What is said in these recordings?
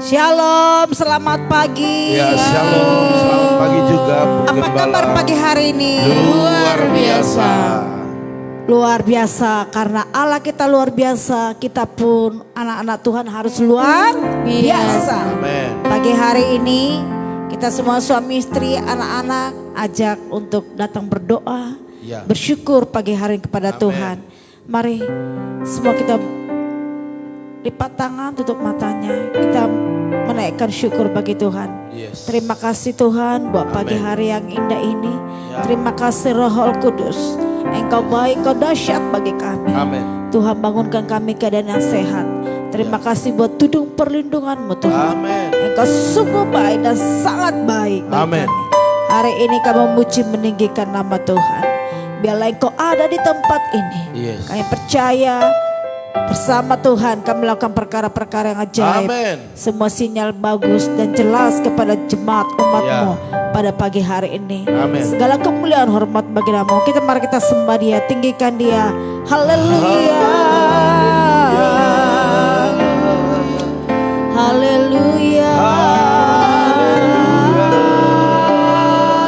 Shalom, selamat pagi. Ya, shalom, selamat pagi juga. Apa kabar pagi hari ini? Luar biasa. Luar biasa, karena Allah kita luar biasa, kita pun anak-anak Tuhan harus luar biasa. Amen. Pagi hari ini kita semua suami istri, anak-anak ajak untuk datang berdoa, Ya. bersyukur pagi hari ini kepada Amen. Tuhan. Mari semua kita lipat tangan, tutup matanya, kita menaikkan syukur bagi Tuhan. Yes. Terima kasih Tuhan buat pagi Amen. hari yang indah ini. Ya. Terima kasih Roh Kudus. Engkau baik, Kau dahsyat bagi kami. Amen. Tuhan bangunkan kami keadaan yang sehat. Terima kasih buat tudung perlindungan-Mu Tuhan. Amen. Engkau sungguh baik dan sangat baik bagi Amen. kami. Hari ini kami memuji meninggikan nama Tuhan. Biarlah Engkau ada di tempat ini. Yes. Kami percaya bersama Tuhan kami melakukan perkara-perkara yang ajaib. Amen. Semua sinyal bagus dan jelas kepada jemaat umat-Mu pada pagi hari ini. Amen. Segala kemuliaan hormat bagi nama-Mu. Mari kita sembah Dia, tinggikan Dia. Haleluya. Haleluya.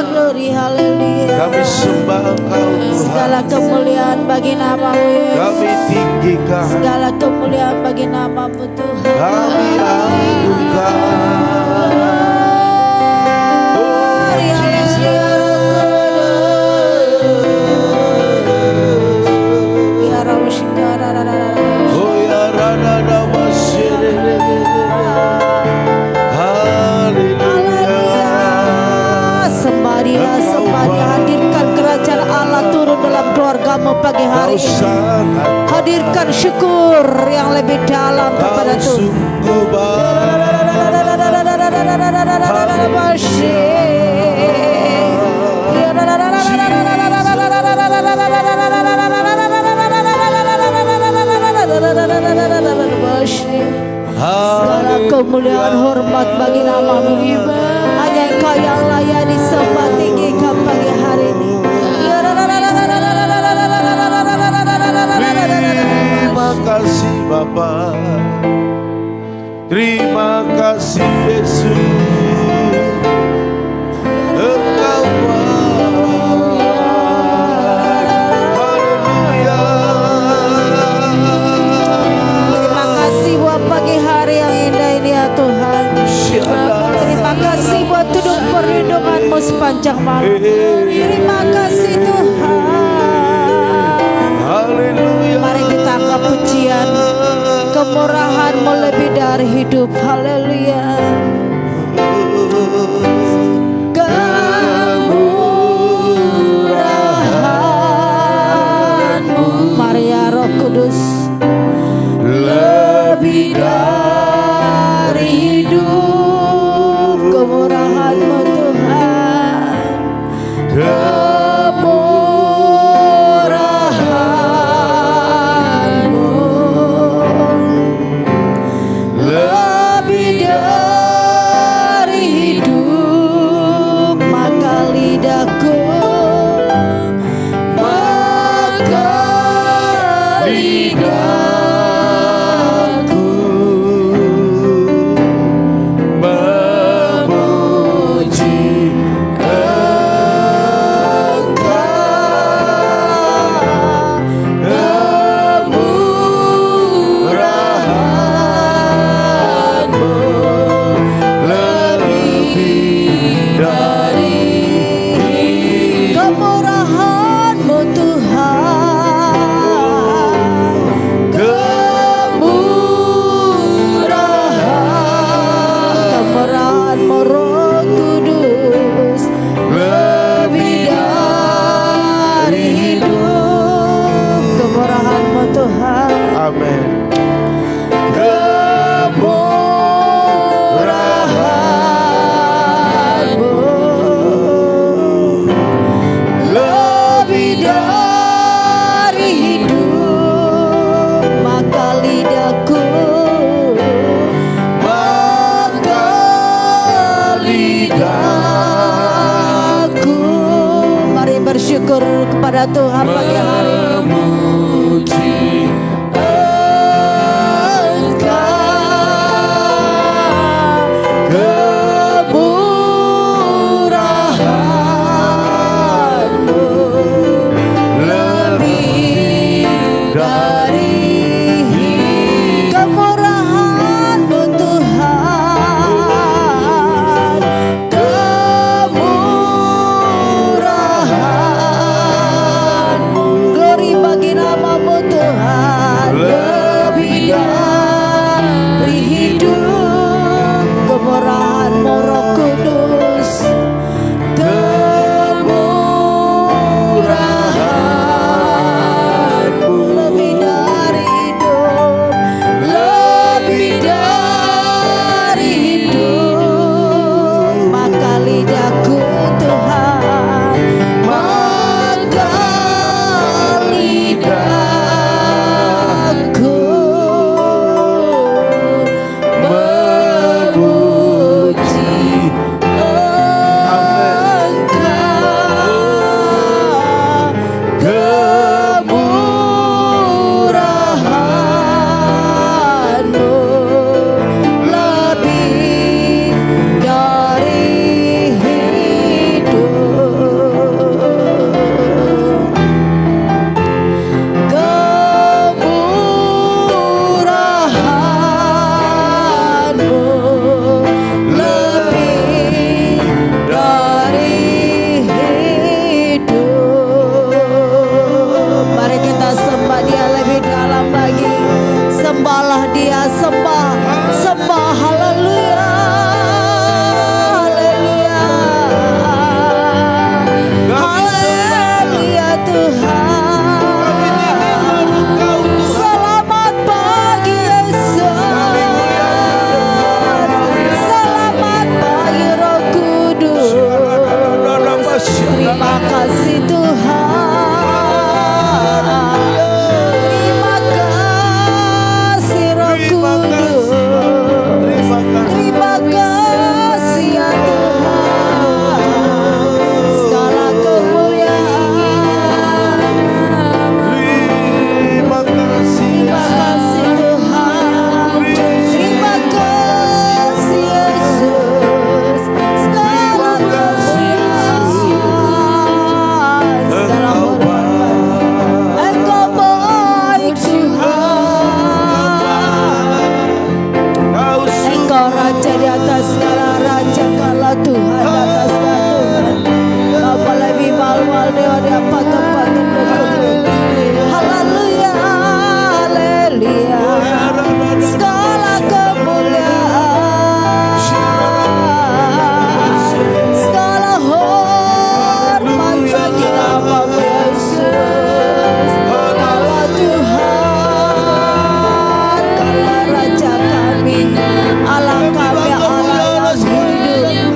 Glory haleluya. Kami sembah Engkau Tuhan. Segala kemuliaan bagi nama-Mu Yesus. Kami tinggikan. Segala kemuliaan bagi nama-Mu Tuhan. Kami anugerahkan. Oh ya rada nama Sembah Dia, hadirkan kerajaan Allah turun dalam keluarga-Mu pagi hari ini. Hadirkan syukur yang lebih dalam kepada Tuhan. Segala kemuliaan hormat bagi nama-Mu. Hanya Engkau yang layak disembah, tinggikan pagi hari ini. Terima kasih Bapa. Terima kasih Yesus. Engkau haleluya. Terima kasih buat pagi hari yang indah ini ya Tuhan. Terima kasih buat tudung perlindungan-Mu sepanjang malam. Terima kasih Tuhan. Haleluya. Mari kita angkat pujian. Kemurahan-Mu lebih dari hidup. Haleluya. Kemurahan-Mu, mari ya Roh Kudus, lebih dari hidup. Kemurahan-Mu Tuhan, kemurahan-Mu lebih dari hidup. Maka lidahku, memuji kemurahan-Mu lebih dari kemurahan-Mu Tuhan, kemurahan-Mu Roh Kudus lebih dari hidup. Kemurahan-Mu Tuhan, Amen. kemurahan-Mu lebih dari hidup. Maka lidahku, mari bersyukur kepada Tuhan pagi hari ini. Memuji Engkau dari kemurahan-Mu Tuhan, kemurahan-Mu. Glory bagi nama-Mu Tuhan, lebih dari hidup, kemurahan-Mu Roh Kudus, kemurahan-Mu lebih dari hidup, lebih dari hidup. Maka lidahku Tuhan, maka lidahku memuji kemurahan-Mu lebih dari hidup, kemurahan-Mu lebih dari hidup. Mari kita sembah Dia lebih dalam lagi. Sembahlah Dia, sembah, sembah, haleluya, haleluya, haleluya Tuhan. Selamat pagi Yesus, selamat pagi Roh Kudus. Terima kasih Tuhan, terima kasih Roh Kudus, terima kasih ya Tuhan. Segala kemuliaan, terima kasih terima kasih Tuhan, terima kasih Yesus. Segala kemuliaan, segala hormat, Engkau baik Tuhan. Engkau Raja di atas segala raja, Engkaulah Tuhan di atas segala Tuhan. Kau lebih mahal Dewa di apa tempat haleluya, haleluya. Segala kemuliaan, segala hormat bagi nama-Mu Yesus. Kaulah Tuhan, Kaulah Raja kami, Allah kami, Allah yang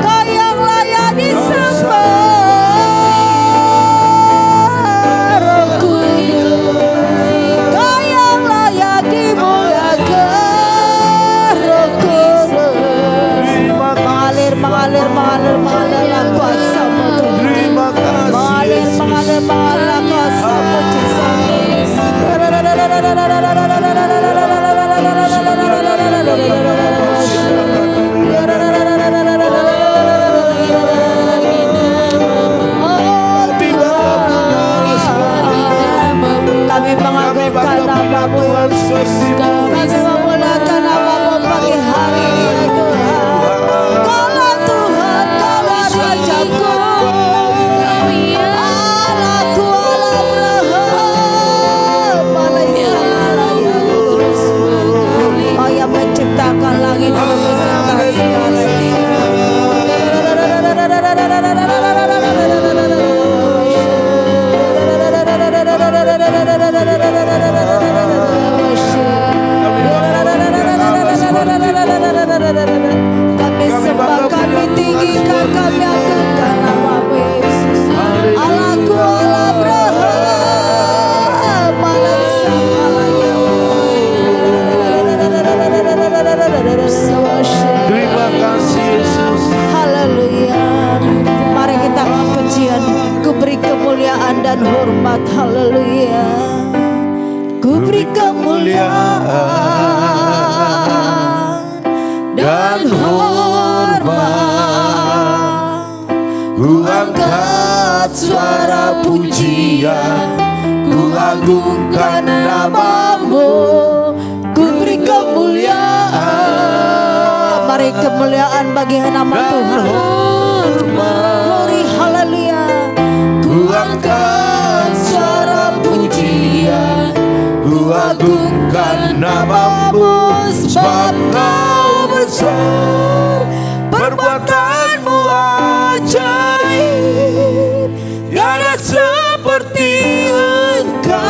Kau yang layak disembah, Roh Kudus. Kau yang layak dimuliakan, Roh Kudus. Mengalir, mengalir, mengalir, mengalir kuasa-Mu Tuhan. Mengalir, mengalir, mengalir kemuliaan dan hormat. Haleluya. Ku beri kemuliaan dan hormat. Ku angkat suara pujian, ku agungkan namamu. Ku beri kemuliaan. Mari kemuliaan bagi nama Tuhan. Glory, haleluya. Ku angkat suara pujian, ku agungkan namamu, sebab Kau besar, perbuatanmu ajaib, tiada seperti Engkau,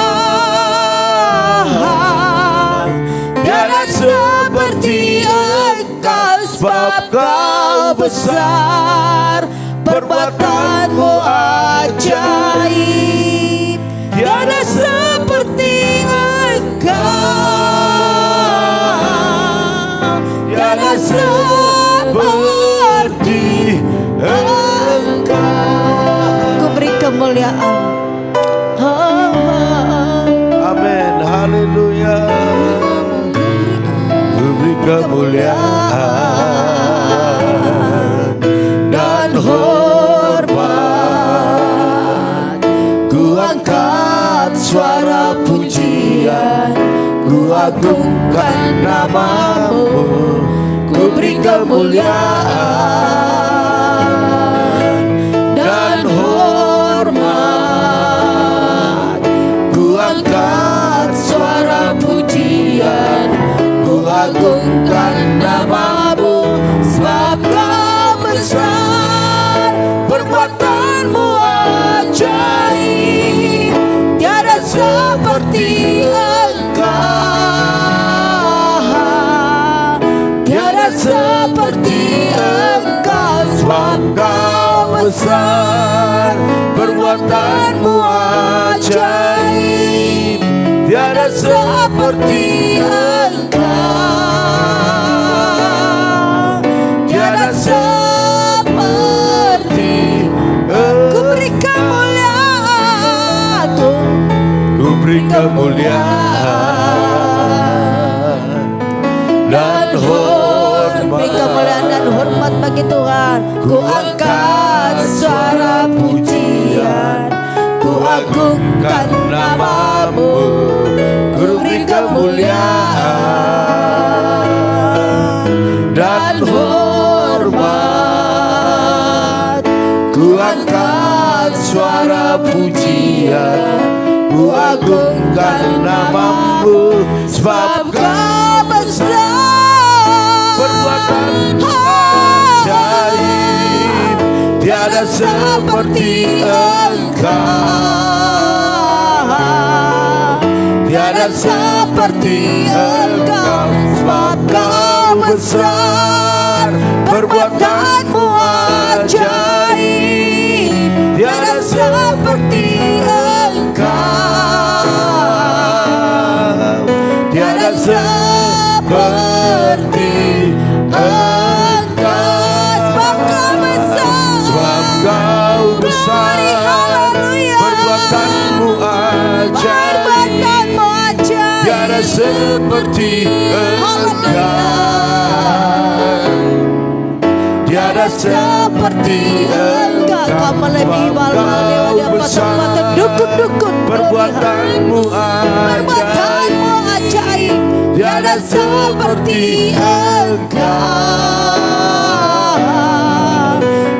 tiada seperti Engkau, sebab Kau besar, perbuatanmu ajaib, tiada seperti Engkau, tiada seperti Engkau. Ku beri kemuliaan. Amin, haleluya. Ku beri kemuliaan dan hormat. Ku angkat suara pujian, ku agungkan namamu. Ku beri kemuliaan dan hormat. Ku angkat suara pujian, ku agungkan namamu, sebab Kau besar, perbuatanmu ajaib, tiada seperti Engkau, tiada seperti Engkau, sebab Kau besar, perbuatanmu ajaib, tiada seperti Engkau, tiada seperti Engkau. Ku beri kemuliaan, ku beri kemuliaan dan hormat. beri kemuliaan dan hormat bagi Tuhan. Ku angkat suara pujian, ku agungkan namamu. Ku beri kemuliaan dan hormat. Ku angkat suara pujian, ku agungkan namamu, sebab Kau besar, Perbuatanmu ajaib, tiada seperti Engkau, tiada seperti Engkau, sebab Kau besar, perbuatanmu ajaib, tiada seperti Engkau, tiada seperti Engkau, sebab Kau besar, sebab Kau besar, perbuatanmu ajaib, perbuatanmu ajaib, tiada seperti Engkau, tiada seperti Engkau. Kau melebihi bala di atas tempatan dukun-dukun. perbuatanmu ajaib, Perbuatanmu ajaib, tiada seperti Engkau,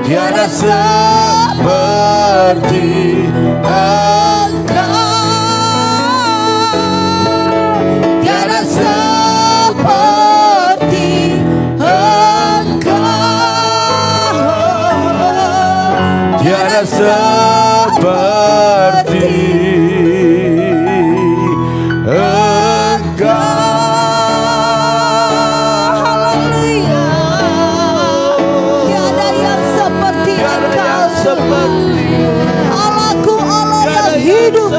tiada seperti Engkau, tiada seperti Engkau, tiada seperti Engkau. Haleluya. Tiada yang seperti Engkau. Allahku, Allah yang hidup,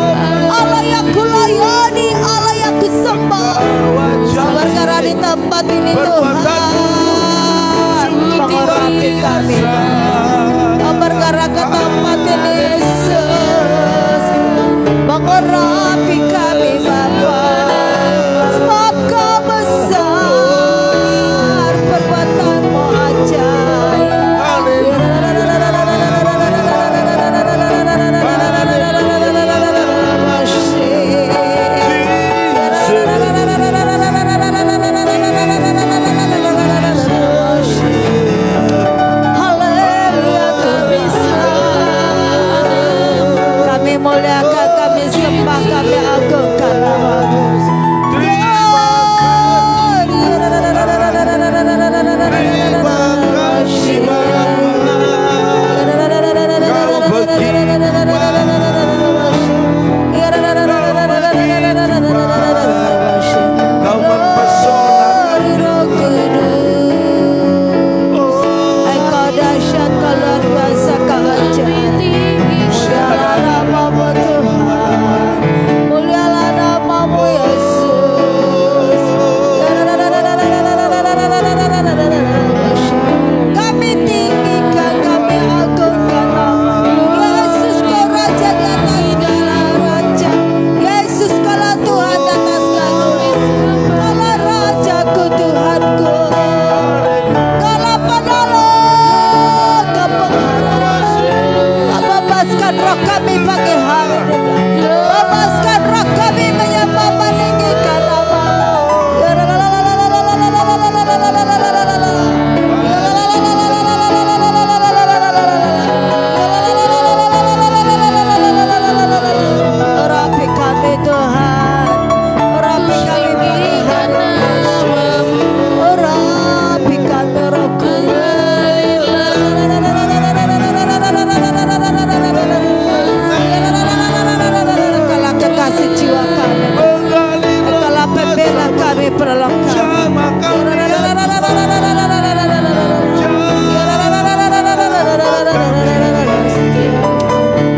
Allah yang kulayani, Allah yang kusembah. Sabar di tempat ini Tuhan, menghormati kami. Bergerak ke tempat ini Yesus. Urapi kami Bapa, sebab Kau besar, perbuatan-Mu ajaib. Haleluya Tuhan, kami muliakan, kami sembah, kami agungkan nama-Mu. Kau mempesona. Engkau dahsyat, Kau luar biasa, Kau ajaib. Mulialah nama-Mu Tuhan, mulialah nama-Mu Yesus. Kami tinggikan, kami agungkan nama-Mu. Yesus, Kau Raja di atas segala raja. Yesus, Kaulah Tuhan di atas segala. Kaulah Rajaku, Tuhanku. Kaulah penolong, Kau pengharap. Kau bebaskan roh kami pagi hari. Bebaskan roh kami menyembah meninggikan nama-Mu. Urapi kami Tuhan, urapi kami pagi hari. Urapi kami Roh Kudus. Engkaulah kekasih jiwa kami, Engkaulah pembela kami, penolong kami.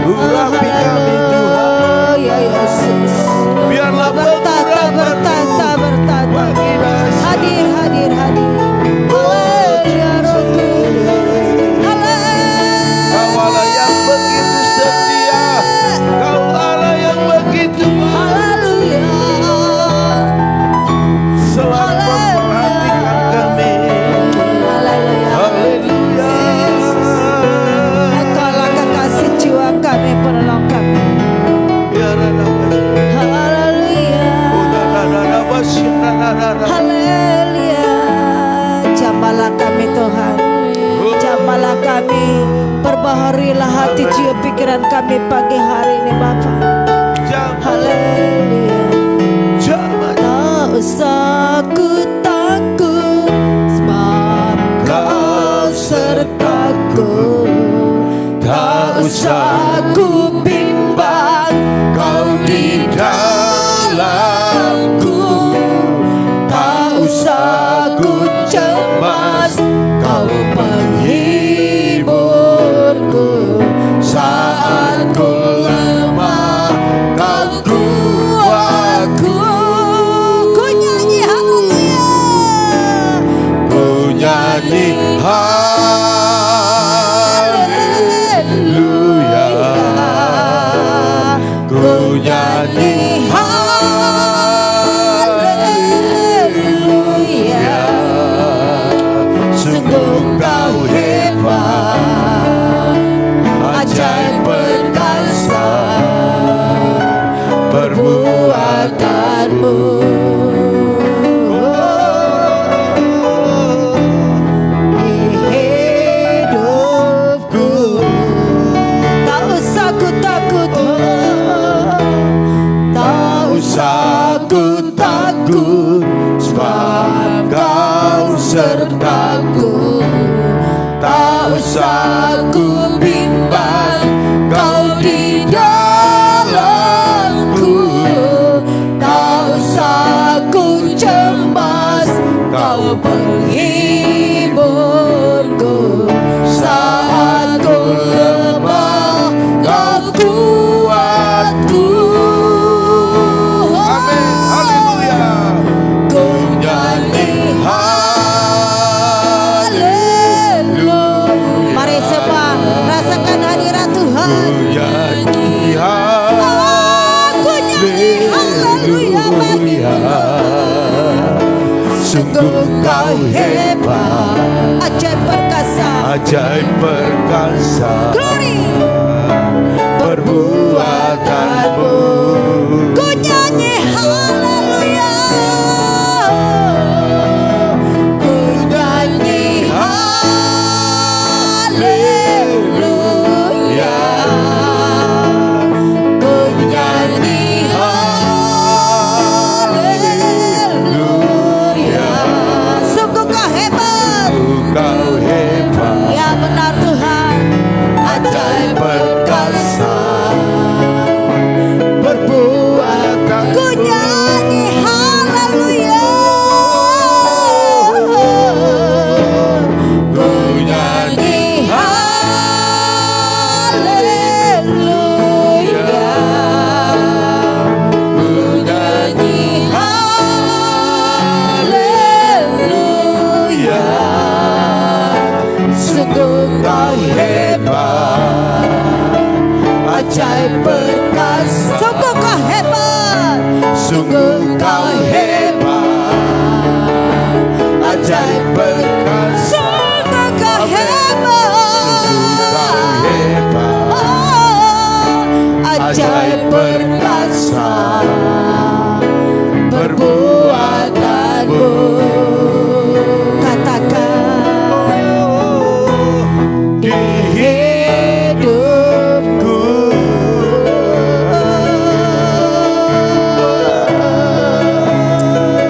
Urapi kami Tuhan. Ya Yesus, Biarlah bertata, bertata, bertata. Hadir, hadir, hadir. Haleluya Roh Kudus. Haleluya. Kau Allah yang begitu setia. Kau Allah yang begitu Haleluya. selalu memperhatikan kami. Haleluya. Haleluya. Engkaulah kekasih jiwa kami, penolong kami. Haleluya. Haleluya. Jambalah kami Tuhan, jambalah kami. Perbaharilah hati jiwa pikiran kami pagi hari ini Bapa. Haleluya. Tak usah ku takut, sebab Kau sertaku. Tak usah ku bimbang, Kau di dalamku. Tak usah ku cemas, Kau penghiburku. Saat ku lemah, Kau kuatku. Ku nyanyi haleluya, Ku nyanyi haleluya. Ku nyanyi haleluya. Sungguh Kau hebat, ajaib perkasa perbuatanmu. Di hidupku tak usah ku takut, tak usah ku takut, sebab Kau sertaku. Tak usah ku bimbang, Kau di dalamku. Tak usah Sungguh kau hebat, ajaib perkasa, ajaib perkasa, glory, perbuatanmu. ku nyanyi haleluya, ku nyanyi haleluya, ku nyanyi haleluya. Sungguh kau hebat, Kau hebat, ya benar Tuhan, ajaib perkasa, perbuatanmu. ku nyanyi haleluya, Ku nyanyi haleluya, ku nyanyi haleluya. Sungguh kau hebat, ajaib perkasa, sungguh kau hebat, sungguh kau hebat, ajaib perkasa, sungguh kau hebat, kau hebat, oh, ajaib perkasa, perbuatanmu. katakan Di hidupku,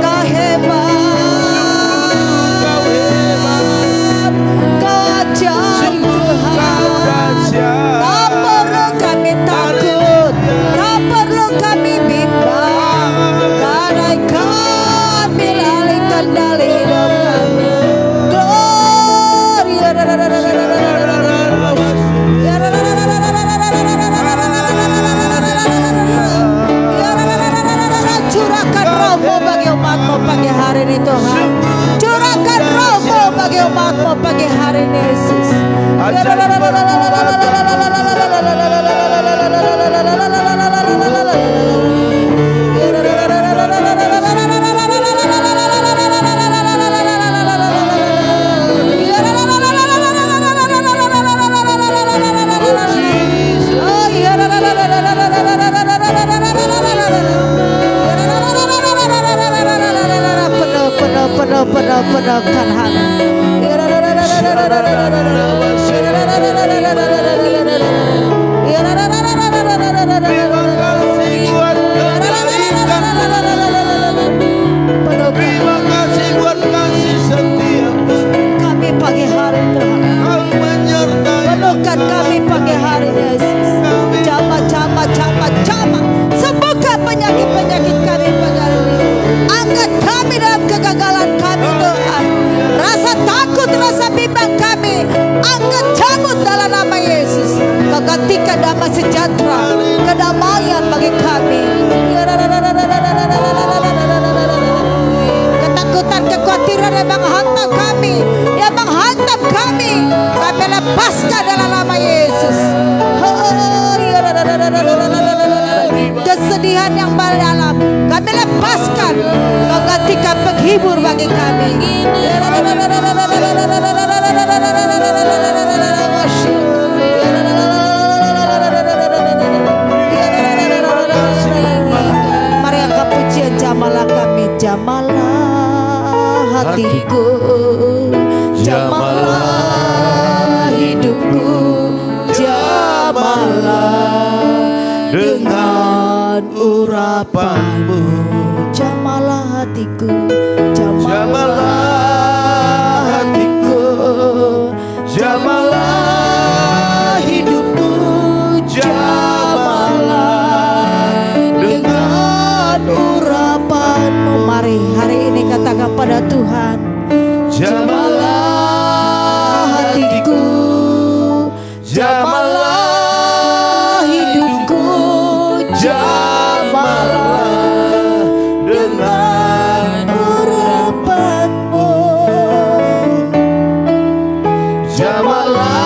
kau hebat, kau ajaib Tuhan. Tak perlu kami takut, tak perlu kami bimbang, karena kami alih kendali hidup kami. Glory. Curahkan rohmu bagi umatmu pagi hari ini Tuhan. Curahkan rohmu bagi umatmu pagi hari ini Yesus. Penuhkan hati. Terima kasih buat kasih setiamu. Kami pagi hari Tuhan, Kau menyertai penuhkan kami pagi hari ini Yesus. Jama, sembuhkan penyakit-penyakit kami pagi hari ini. Angkat kami dalam kegagalan kami Tuhan. Rasa takut, rasa bimbang kami, angkat cabut dalam nama Yesus. Kau gantikan damai sejahtera, kedamaian bagi kami. Ketakutan, kekhawatiran yang menghantam kami, kami lepaskan dalam nama Yesus. Kesedihan yang mendalam kami lepaskan, kau gantikan penghibur bagi kami. Mari angkat pujian, jamalah kami, jamalah hatiku, jamalah hidupku, jamalah dengan urapanmu, jamalah hatiku, jamalah hatiku, jamalah hidupku, jamalah dengan urapanmu. Mari hari ini katakan pada Tuhan, jamalah hatiku, jamalah hidupku, jamalah dengan urapanmu, jamalah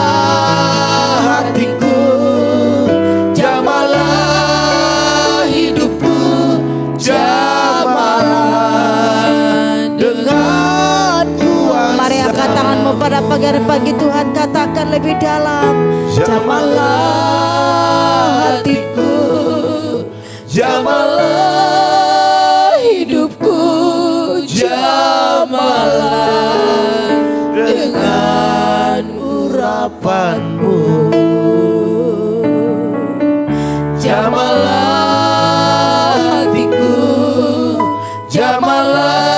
pagi Tuhan, katakan lebih dalam. Jamahlah hatiku, jamahlah hidupku, jamahlah dengan urapanmu. Jamahlah hatiku, jamahlah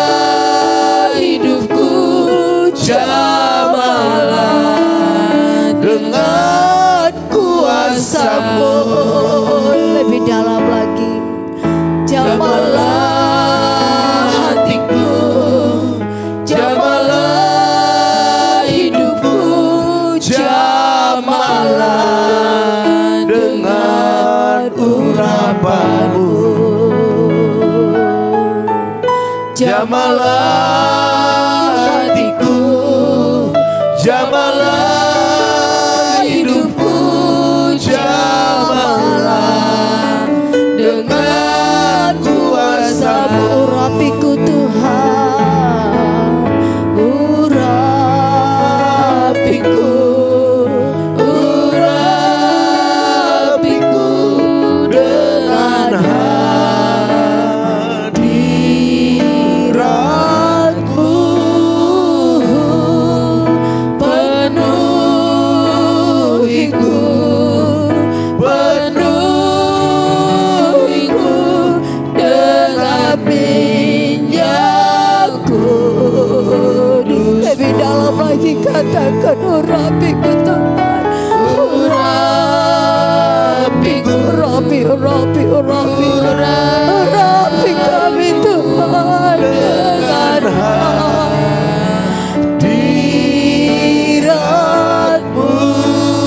hidupku, jamahlah dengan kuasa-Mu. Lebih dalam lagi. Jamahlah hatiku, jamahlah hidupku, jamahlah dengan urapan-Mu. Jamahlah hatiku, jamahlah hidupku, jamahlah dengan kuasa-Mu. Urapiku Tuhan, urapiku, urapiku dengan hadirat-Mu. Penuhiku, penuhiku dengan minyak kudus. Lebih dalam lagi katakan urapiku Tuhan, urapiku, urapi kami Tuhan dengan hadirat-Mu.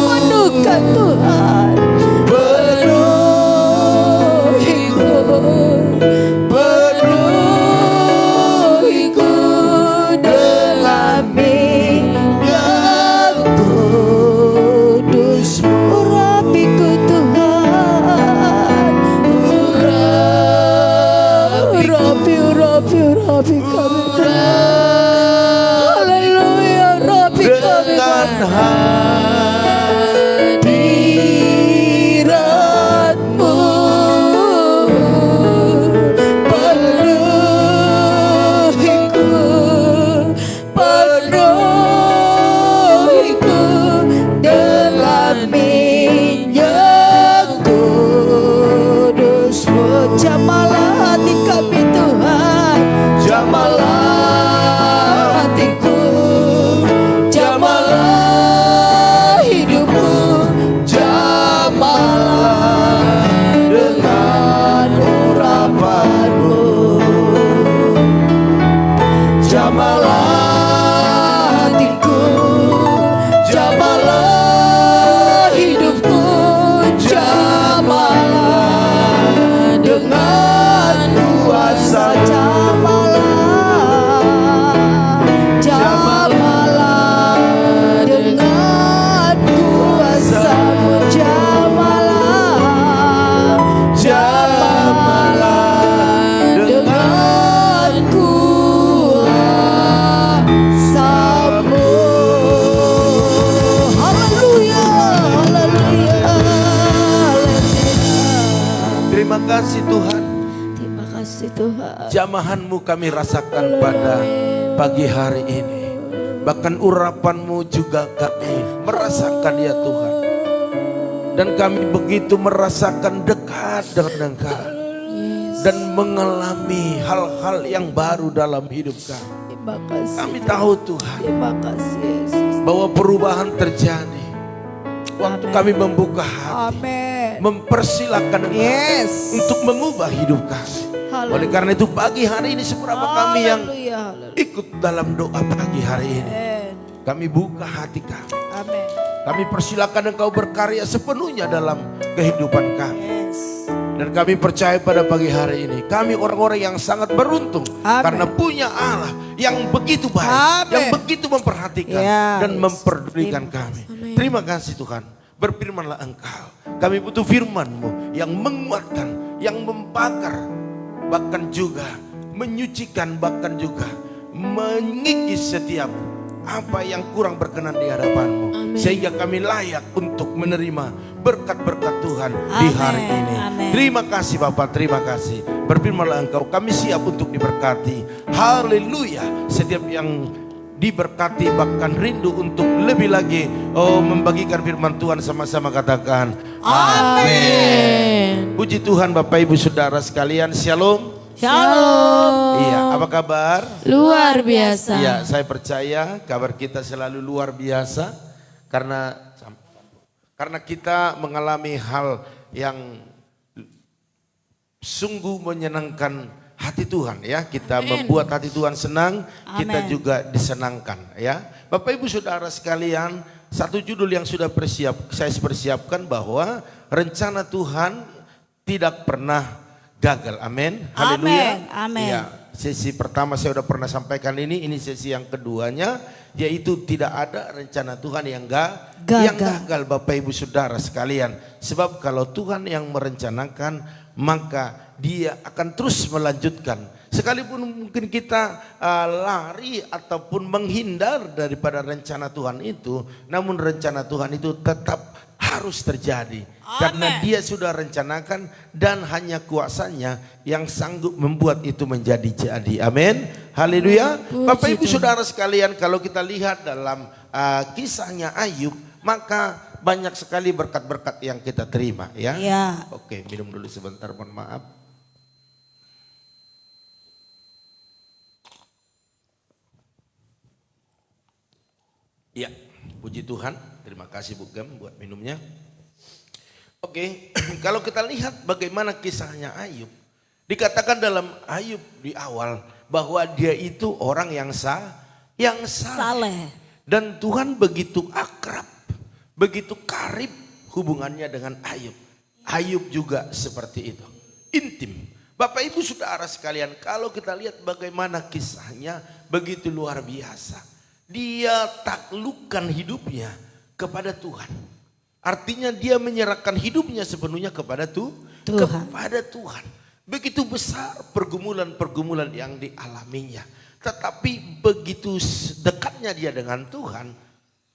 Penuhkan Tuhan, penuhiku, penuhiku dengan minyak kudus. Urapiku Tuhan, urapi kami Tuhan. Haleluya, urapi kami dengan hadirat-Mu. Penuhiku, penuhiku dengan minyak kudus-Mu. Jamahlah hati kami Tuhan, jamahlah hatiku, jamahlah hidupku, jamahlah dengan urapan-Mu. Jamahlah hatiku, jamahlah hidupku, jamahlah dengan kuasa. Jamahlah dengan kuasa-Mu. Jamahlah dengan kuasa-Mu. Haleluya, haleluya, haleluya. Terima kasih Tuhan. Terima kasih Tuhan. Jamahan-Mu kami rasakan pada pagi hari ini. Bahkan urapan-Mu juga kami merasakan ya Tuhan. Dan kami begitu merasakan dekat dengan Engkau. Dan mengalami hal-hal yang baru dalam hidup kami. Terima kasih. Kami tahu Tuhan Terima kasih Yesus. bahwa perubahan terjadi waktu Amen. kami membuka hati, Amin. mempersilahkan Engkau Yes. untuk mengubah hidup kami. Haleluya. Oleh karena itu pagi hari ini seberapa kami yang Haleluya, haleluya. ikut dalam doa pagi hari ini, Amen. kami buka hati kami. Amin. Kami persilakan Engkau berkarya sepenuhnya dalam kehidupan kami. Yes. Dan kami percaya pada pagi hari ini, kami orang-orang yang sangat beruntung. Amin. Karena punya Allah yang begitu baik, Amin. yang begitu memperhatikan Yes. dan memperdulikan kami. Amin. Terima kasih Tuhan. Berfirmanlah Engkau. Kami butuh firman-Mu yang menguatkan, yang membakar, bahkan juga menyucikan, bahkan juga mengikis setiap apa yang kurang berkenan di hadapan-Mu. Amin. Sehingga kami layak untuk menerima berkat-berkat Tuhan di hari Amin. ini. Amin. Terima kasih Bapak, terima kasih. Berfirmanlah Engkau, kami siap untuk diberkati. Haleluya. Setiap yang diberkati bahkan rindu untuk lebih lagi membagikan firman Tuhan, sama-sama katakan Amin. Puji Tuhan Bapak Ibu Saudara sekalian, Shalom. Shalom. Iya, apa kabar? Luar biasa. Iya, saya percaya kabar kita selalu luar biasa karena kita mengalami hal yang sungguh menyenangkan hati Tuhan ya. Kita membuat hati Tuhan senang, kita juga disenangkan ya. Bapak Ibu Saudara sekalian, satu judul yang sudah saya persiapkan bahwa rencana Tuhan tidak pernah gagal. Amin. Haleluya. Amin. Ya, sesi pertama saya sudah pernah sampaikan ini sesi yang keduanya, yaitu tidak ada rencana Tuhan yang gagal Bapak Ibu Saudara sekalian. Sebab kalau Tuhan yang merencanakan, maka Dia akan terus melanjutkan. Sekalipun mungkin kita lari ataupun menghindar daripada rencana Tuhan itu, namun rencana Tuhan itu tetap harus terjadi. Karena Dia sudah rencanakan dan hanya kuasanya yang sanggup membuat itu menjadi jadi. Amin. Haleluya. Bapak Ibu Saudara sekalian, kalau kita lihat dalam kisahnya Ayub, maka banyak sekali berkat-berkat yang kita terima ya. Ya. Oke, minum dulu sebentar, mohon maaf. Ya, puji Tuhan. Terima kasih Bu Gem buat minumnya. Oke, kalau kita lihat bagaimana kisahnya Ayub. Dikatakan dalam Ayub di awal bahwa dia itu orang yang saleh. Dan Tuhan begitu akrab, begitu karib hubungannya dengan Ayub. Ayub juga seperti itu, intim. Bapak Ibu Saudara sekalian, kalau kita lihat bagaimana kisahnya begitu luar biasa. Dia taklukkan hidupnya kepada Tuhan. Artinya dia menyerahkan hidupnya sepenuhnya kepada kepada Tuhan. Begitu besar pergumulan-pergumulan yang dialaminya. Tetapi begitu dekatnya dia dengan Tuhan,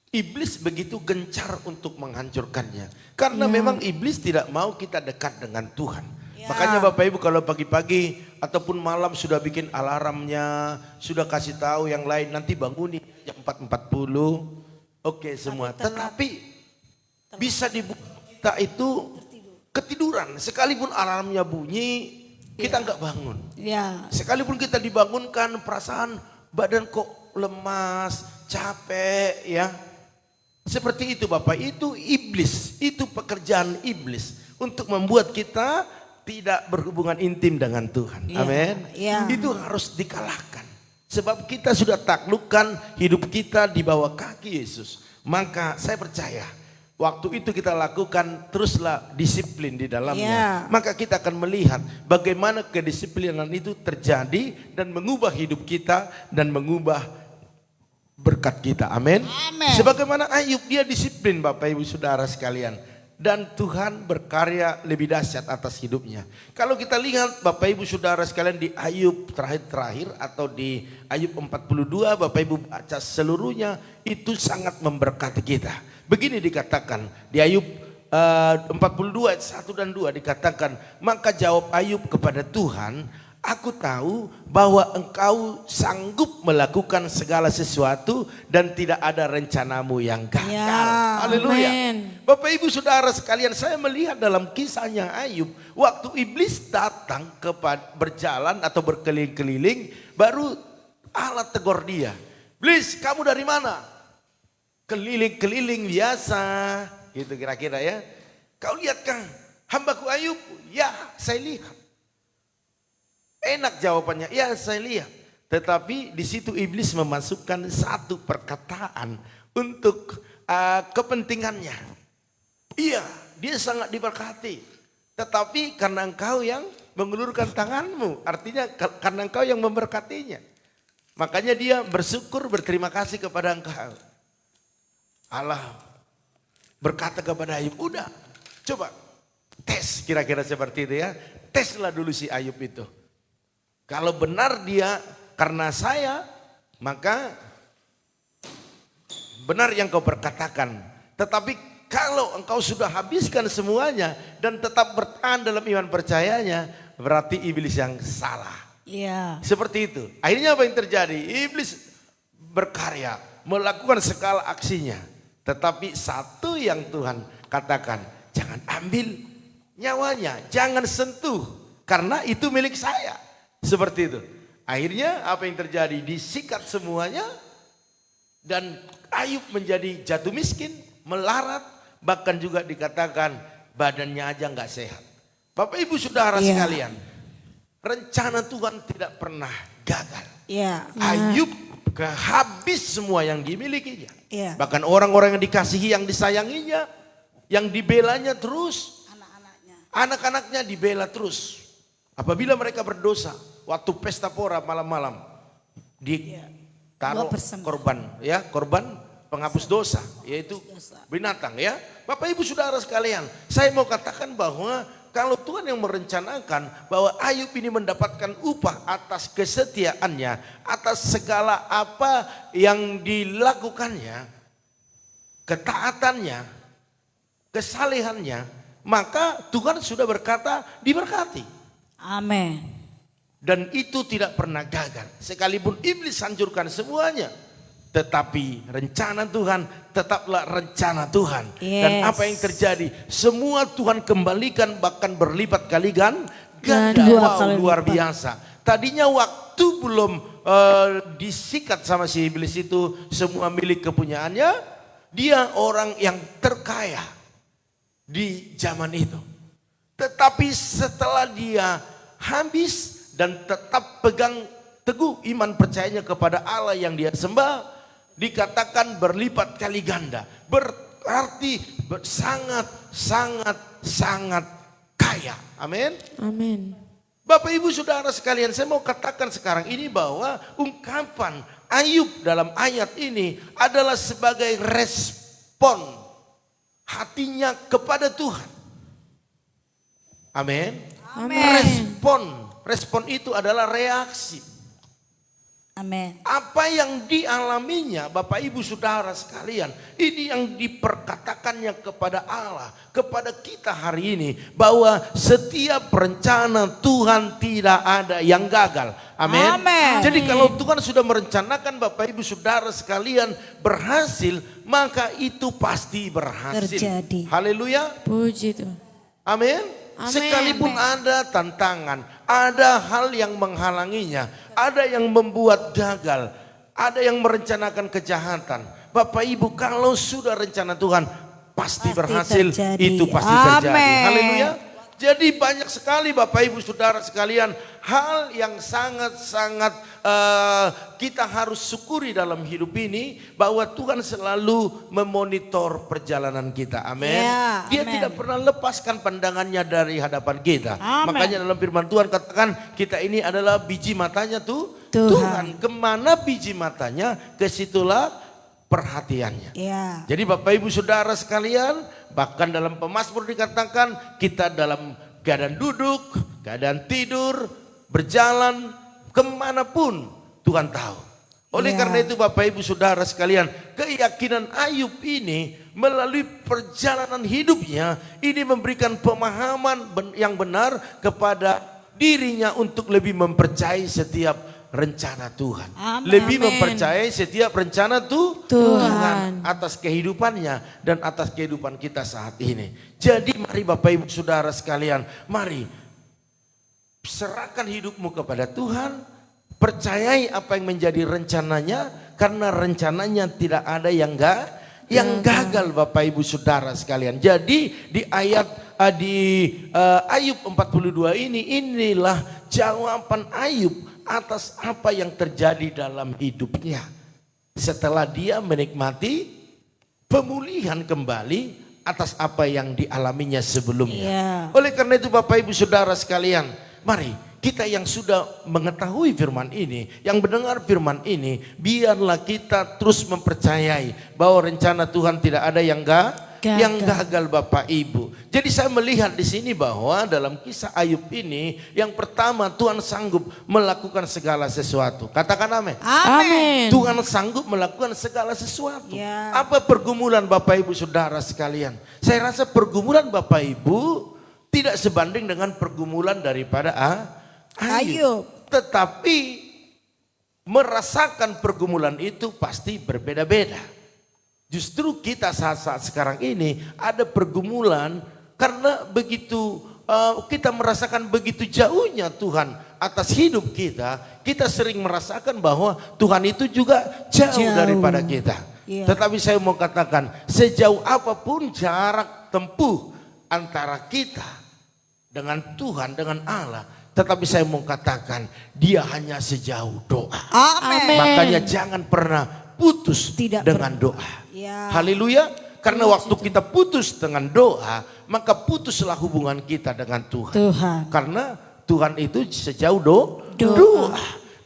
iblis begitu gencar untuk menghancurkannya. Karena memang iblis tidak mau kita dekat dengan Tuhan. Makanya Bapak Ibu kalau pagi-pagi ataupun malam sudah bikin alarmnya, sudah kasih tahu yang lain nanti bangunin jam 4.40. Oke semua. Tetapi bisa dibuat kita itu ketiduran. Sekalipun alarmnya bunyi, kita nggak bangun. Sekalipun kita dibangunkan, perasaan badan kok lemas, capek ya. Seperti itu Bapak, itu iblis, itu pekerjaan iblis untuk membuat kita tidak berhubungan intim dengan Tuhan. Amin. Itu harus dikalahkan. Sebab kita sudah taklukkan hidup kita di bawah kaki Yesus. Maka saya percaya waktu itu kita lakukan teruslah disiplin di dalamnya. Maka kita akan melihat bagaimana kedisiplinan itu terjadi dan mengubah hidup kita dan mengubah berkat kita. Amin. Sebagaimana Ayub, dia disiplin Bapak Ibu Saudara sekalian. Dan Tuhan berkarya lebih dahsyat atas hidupnya. Kalau kita lihat Bapak Ibu Saudara sekalian di Ayub terakhir atau di Ayub 42, Bapak Ibu baca seluruhnya, itu sangat memberkati kita. Begini dikatakan di Ayub 42 ayat 1 dan 2 dikatakan, maka jawab Ayub kepada Tuhan, aku tahu bahwa engkau sanggup melakukan segala sesuatu dan tidak ada rencanamu yang gagal. Haleluya. Bapak Ibu Saudara sekalian, saya melihat dalam kisahnya Ayub, waktu iblis datang berjalan atau berkeliling-keliling, baru Allah tegur dia. Iblis, kamu dari mana? Keliling-keliling biasa, gitu kira-kira ya. Kau lihat Kang, hambaku Ayub? Ya, saya lihat. Enak jawabannya, ya saya lihat. Tetapi di situ iblis memasukkan satu perkataan untuk kepentingannya. Iya, dia sangat diberkati. Tetapi karena engkau yang mengulurkan tanganmu, artinya karena engkau yang memberkatinya. Makanya dia bersyukur, berterima kasih kepada engkau. Allah berkata kepada Ayub, udah coba tes kira-kira seperti itu ya. Teslah dulu si Ayub itu. Kalau benar dia karena saya, maka benar yang kau perkatakan. Tetapi kalau engkau sudah habiskan semuanya dan tetap bertahan dalam iman percayanya, berarti iblis yang salah. Ya. Seperti itu. Akhirnya apa yang terjadi? Iblis berkarya, melakukan segala aksinya. Tetapi satu yang Tuhan katakan, jangan ambil nyawanya, jangan sentuh, karena itu milik saya. Seperti itu. Akhirnya apa yang terjadi? Disikat semuanya dan Ayub menjadi jatuh miskin, melarat, bahkan juga dikatakan badannya aja nggak sehat. Bapak Ibu Saudara sekalian, rencana Tuhan tidak pernah gagal. Ayub habis semua yang dimilikinya. Bahkan orang-orang yang dikasihi, yang disayanginya, yang dibelanya terus, anak-anaknya dibela terus. Apabila mereka berdosa, waktu pesta pora malam-malam ditaruh korban, ya, korban penghapus dosa, yaitu binatang, ya. Bapak Ibu Saudara sekalian, saya mau katakan bahwa kalau Tuhan yang merencanakan bahwa Ayub ini mendapatkan upah atas kesetiaannya, atas segala apa yang dilakukannya, ketaatannya, kesalehannya, maka Tuhan sudah berkata diberkati. Amin. Dan itu tidak pernah gagal. Sekalipun iblis hancurkan semuanya, tetapi rencana Tuhan tetaplah rencana Tuhan. Dan apa yang terjadi? Semua Tuhan kembalikan, bahkan berlipat kali ganda. Wow, luar biasa. Tadinya waktu belum disikat sama si iblis itu semua milik kepunyaannya, dia orang yang terkaya di zaman itu. Tetapi setelah dia habis dan tetap pegang teguh iman percayanya kepada Allah yang dia sembah, dikatakan berlipat kali ganda. Berarti sangat kaya. Amin. Amin. Bapak Ibu Saudara sekalian, saya mau katakan sekarang ini bahwa ungkapan Ayub dalam ayat ini adalah sebagai respon hatinya kepada Tuhan. Amin. Respon itu adalah reaksi. Amin. Apa yang dialaminya Bapak Ibu Saudara sekalian, ini yang diperkatakannya kepada Allah, kepada kita hari ini, bahwa setiap rencana Tuhan tidak ada yang gagal. Amin. Jadi kalau Tuhan sudah merencanakan Bapak Ibu Saudara sekalian berhasil, maka itu pasti berhasil. Terjadi. Haleluya. Puji Tuhan. Amin. Sekalipun ada tantangan, ada hal yang menghalanginya, ada yang membuat gagal, ada yang merencanakan kejahatan. Bapak Ibu, kalau sudah rencana Tuhan pasti berhasil, terjadi. itu pasti terjadi. Haleluya. Jadi banyak sekali Bapak Ibu Saudara sekalian hal yang sangat-sangat kita harus syukuri dalam hidup ini, bahwa Tuhan selalu memonitor perjalanan kita. Amin. Dia tidak pernah lepaskan pandangannya dari hadapan kita. Makanya dalam firman Tuhan katakan kita ini adalah biji matanya Tuhan. Kemana biji matanya, ke situlah perhatiannya. Jadi Bapak Ibu Saudara sekalian, bahkan dalam Pemazmur dikatakan kita dalam keadaan duduk, keadaan tidur, berjalan, kemanapun Tuhan tahu. Oleh karena itu Bapak Ibu Saudara sekalian, keyakinan Ayub ini melalui perjalanan hidupnya, ini memberikan pemahaman yang benar kepada dirinya untuk lebih mempercayai setiap rencana Tuhan. Lebih mempercayai setiap rencana Tuhan atas kehidupannya dan atas kehidupan kita saat ini. Jadi mari Bapak Ibu Saudara sekalian, mari serahkan hidupmu kepada Tuhan. Percayai apa yang menjadi rencananya, karena rencananya tidak ada yang gagal Bapak Ibu Saudara sekalian. Jadi di ayat Ayub 42 inilah jawaban Ayub atas apa yang terjadi dalam hidupnya setelah dia menikmati pemulihan kembali atas apa yang dialaminya sebelumnya. Oleh karena itu Bapak Ibu Saudara sekalian, mari kita yang sudah mengetahui firman ini, yang mendengar firman ini, biarlah kita terus mempercayai bahwa rencana Tuhan tidak ada yang yang gagal Bapak Ibu. Jadi saya melihat di sini bahwa dalam kisah Ayub ini yang pertama Tuhan sanggup melakukan segala sesuatu. Katakan amin. Amin. Tuhan sanggup melakukan segala sesuatu. Ya. Apa pergumulan Bapak Ibu Saudara sekalian? Saya rasa pergumulan Bapak Ibu tidak sebanding dengan pergumulan daripada Ayub. Tetapi merasakan pergumulan itu pasti berbeda-beda. Justru kita saat-saat sekarang ini ada pergumulan karena begitu kita merasakan begitu jauhnya Tuhan atas hidup kita. Kita sering merasakan bahwa Tuhan itu juga jauh daripada kita. Ya. Tetapi saya mau katakan sejauh apapun jarak tempuh antara kita dengan Tuhan, dengan Allah. Tetapi saya mau katakan dia hanya sejauh doa. Amin. Makanya jangan pernah putus dengan doa. Ya. Haleluya. Karena waktu kita putus dengan doa, maka putuslah hubungan kita dengan Tuhan. Karena Tuhan itu sejauh doa.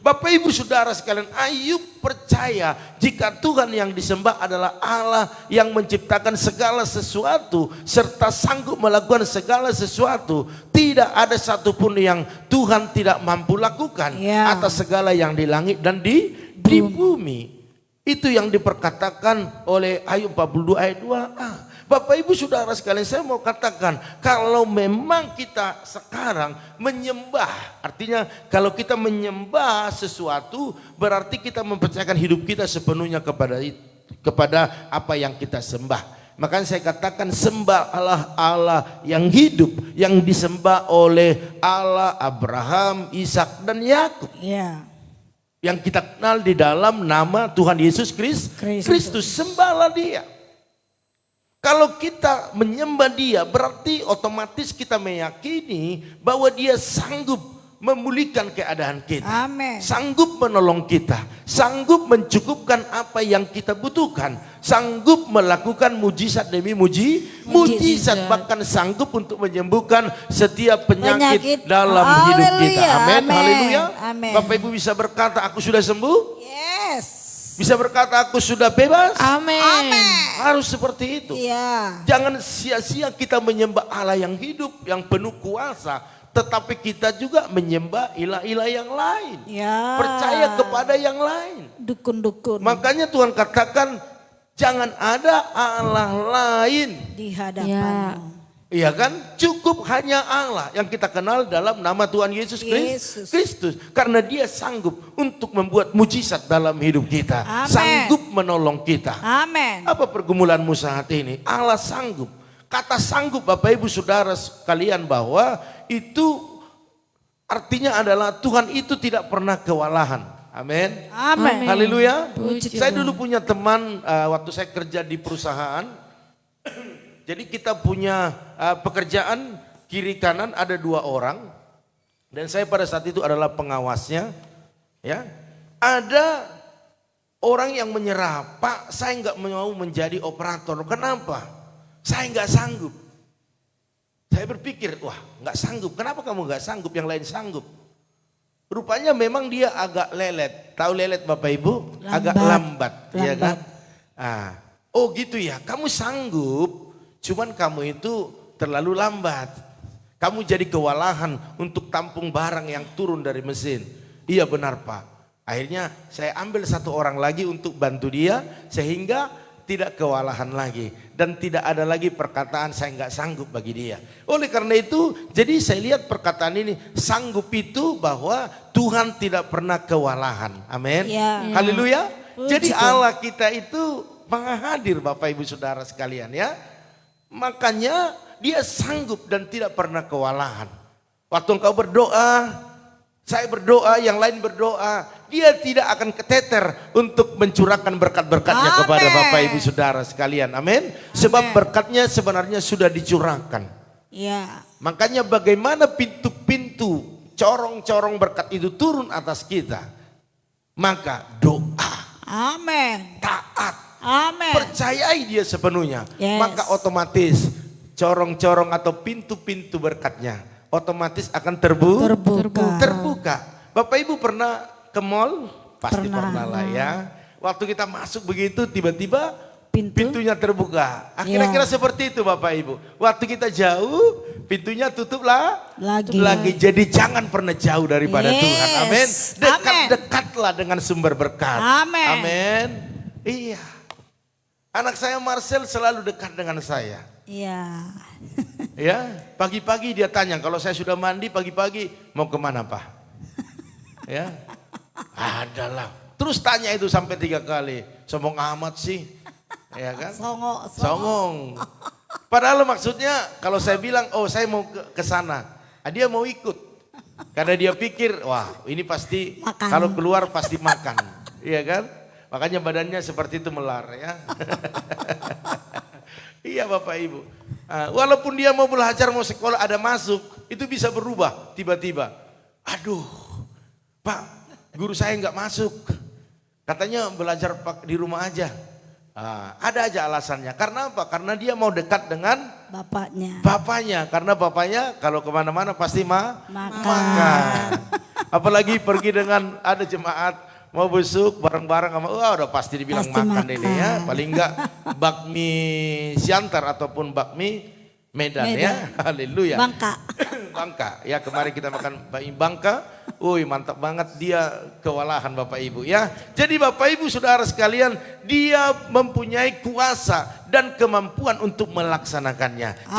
Bapak Ibu Saudara sekalian, Ayub percaya jika Tuhan yang disembah adalah Allah yang menciptakan segala sesuatu serta sanggup melakukan segala sesuatu. Tidak ada satupun yang Tuhan tidak mampu lakukan atas segala yang di langit dan di bumi. Itu yang diperkatakan oleh Ayub 42 ayat 2a. Bapak Ibu Saudara sekalian, saya mau katakan kalau memang kita sekarang menyembah, artinya kalau kita menyembah sesuatu berarti kita mempercayakan hidup kita sepenuhnya kepada apa yang kita sembah. Makanya saya katakan sembahlah Allah yang hidup, yang disembah oleh Allah Abraham, Ishak dan Yakub. Yang kita kenal di dalam nama Tuhan Yesus Kristus. Sembahlah dia. Kalau kita menyembah dia berarti otomatis kita meyakini bahwa dia sanggup memulihkan keadaan kita. Amin. Sanggup menolong kita. Sanggup mencukupkan apa yang kita butuhkan. Sanggup melakukan mujizat demi mujizat. Bahkan sanggup untuk menyembuhkan setiap penyakit dalam hidup kita. Amin. Haleluya. Bapak Ibu bisa berkata aku sudah sembuh? Yes. Bisa berkata aku sudah bebas? Amin. Harus seperti itu. Jangan sia-sia kita menyembah Allah yang hidup, yang penuh kuasa. Tetapi kita juga menyembah ilah-ilah yang lain. Percaya kepada yang lain. Dukun-dukun. Makanya Tuhan katakan jangan ada Allah lain di hadapanmu. Iya kan? Cukup hanya Allah yang kita kenal dalam nama Tuhan Yesus Kristus. Karena dia sanggup untuk membuat mujizat dalam hidup kita. Amen. Sanggup menolong kita. Amin. Apa pergumulanmu saat ini? Allah sanggup. Kata sanggup Bapak Ibu Saudara sekalian bahwa itu artinya adalah Tuhan itu tidak pernah kewalahan. Amin. Amin. Haleluya. Saya Tuhan. dulu punya teman waktu saya kerja di perusahaan. Jadi kita punya pekerjaan kiri kanan ada 2 orang. Dan saya pada saat itu adalah pengawasnya. Ya, ada orang yang menyerah, Pak saya nggak mau menjadi operator. Kenapa? Saya nggak sanggup. Saya berpikir, wah nggak sanggup. Kenapa kamu nggak sanggup? Yang lain sanggup. Rupanya memang dia agak lelet. Tahu lelet Bapak Ibu? Agak lambat. Ya kan? Oh gitu ya, kamu sanggup. Cuman kamu itu terlalu lambat. Kamu jadi kewalahan untuk tampung barang yang turun dari mesin. Iya benar Pak. Akhirnya saya ambil 1 orang lagi untuk bantu dia. Sehingga tidak kewalahan lagi. Dan tidak ada lagi perkataan saya nggak sanggup bagi dia. Oleh karena itu jadi saya lihat perkataan ini. Sanggup itu bahwa Tuhan tidak pernah kewalahan. Amin. Haleluya. Jadi Allah kita itu Maha hadir Bapak Ibu Saudara sekalian ya. Makanya dia sanggup dan tidak pernah kewalahan. Waktu engkau berdoa, saya berdoa, yang lain berdoa. Dia tidak akan keteter untuk mencurahkan berkat-berkatnya kepada Bapak Ibu Saudara sekalian. Amin. Sebab berkatnya sebenarnya sudah dicurahkan. Makanya bagaimana pintu-pintu corong-corong berkat itu turun atas kita. Maka doa. Amin. Taat. Amin. Percayai dia sepenuhnya. Maka otomatis corong-corong atau pintu-pintu berkatnya otomatis akan terbuka. Bapak Ibu pernah ke mall? Pasti pernah lah ya. Waktu kita masuk begitu tiba-tiba pintunya terbuka. Ya. Kira-kira seperti itu Bapak Ibu. Waktu kita jauh, pintunya tutuplah lagi. Jadi jangan pernah jauh daripada Yes. Tuhan. Amin. Amin. Dekat-dekatlah dengan sumber berkat. Amin. Amin. Iya. Anak saya Marcel selalu dekat dengan saya. Iya. Ya, pagi-pagi dia tanya, kalau saya sudah mandi pagi-pagi mau kemana Pak? Ya, adalah. Terus tanya itu sampai 3 kali. Sombong amat sih. Ya kan? Songong. Padahal maksudnya kalau saya bilang, oh saya mau ke sana, dia mau ikut. Karena dia pikir, wah ini pasti Makan. kalau keluar pasti makan. Iya kan? Makanya badannya seperti itu melar ya. Iya Bapak Ibu. Walaupun dia mau belajar, mau sekolah, ada masuk, itu bisa berubah tiba-tiba. Aduh, Pak, guru saya nggak masuk. Katanya belajar di rumah aja. Ada aja alasannya. Karena apa? Karena dia mau dekat dengan bapaknya. Karena bapaknya kalau kemana-mana pasti makan. Apalagi pergi dengan ada jemaat mau besuk bareng-bareng sama, udah pasti dibilang pasti makan ini ya. Paling enggak bakmi Siantar ataupun bakmi Medan. Ya. Haleluya. Bangka. Ya kemarin kita makan bakmi Bangka. Mantap banget, dia kewalahan Bapak Ibu ya. Jadi Bapak Ibu saudara sekalian, dia mempunyai kuasa dan kemampuan untuk melaksanakannya.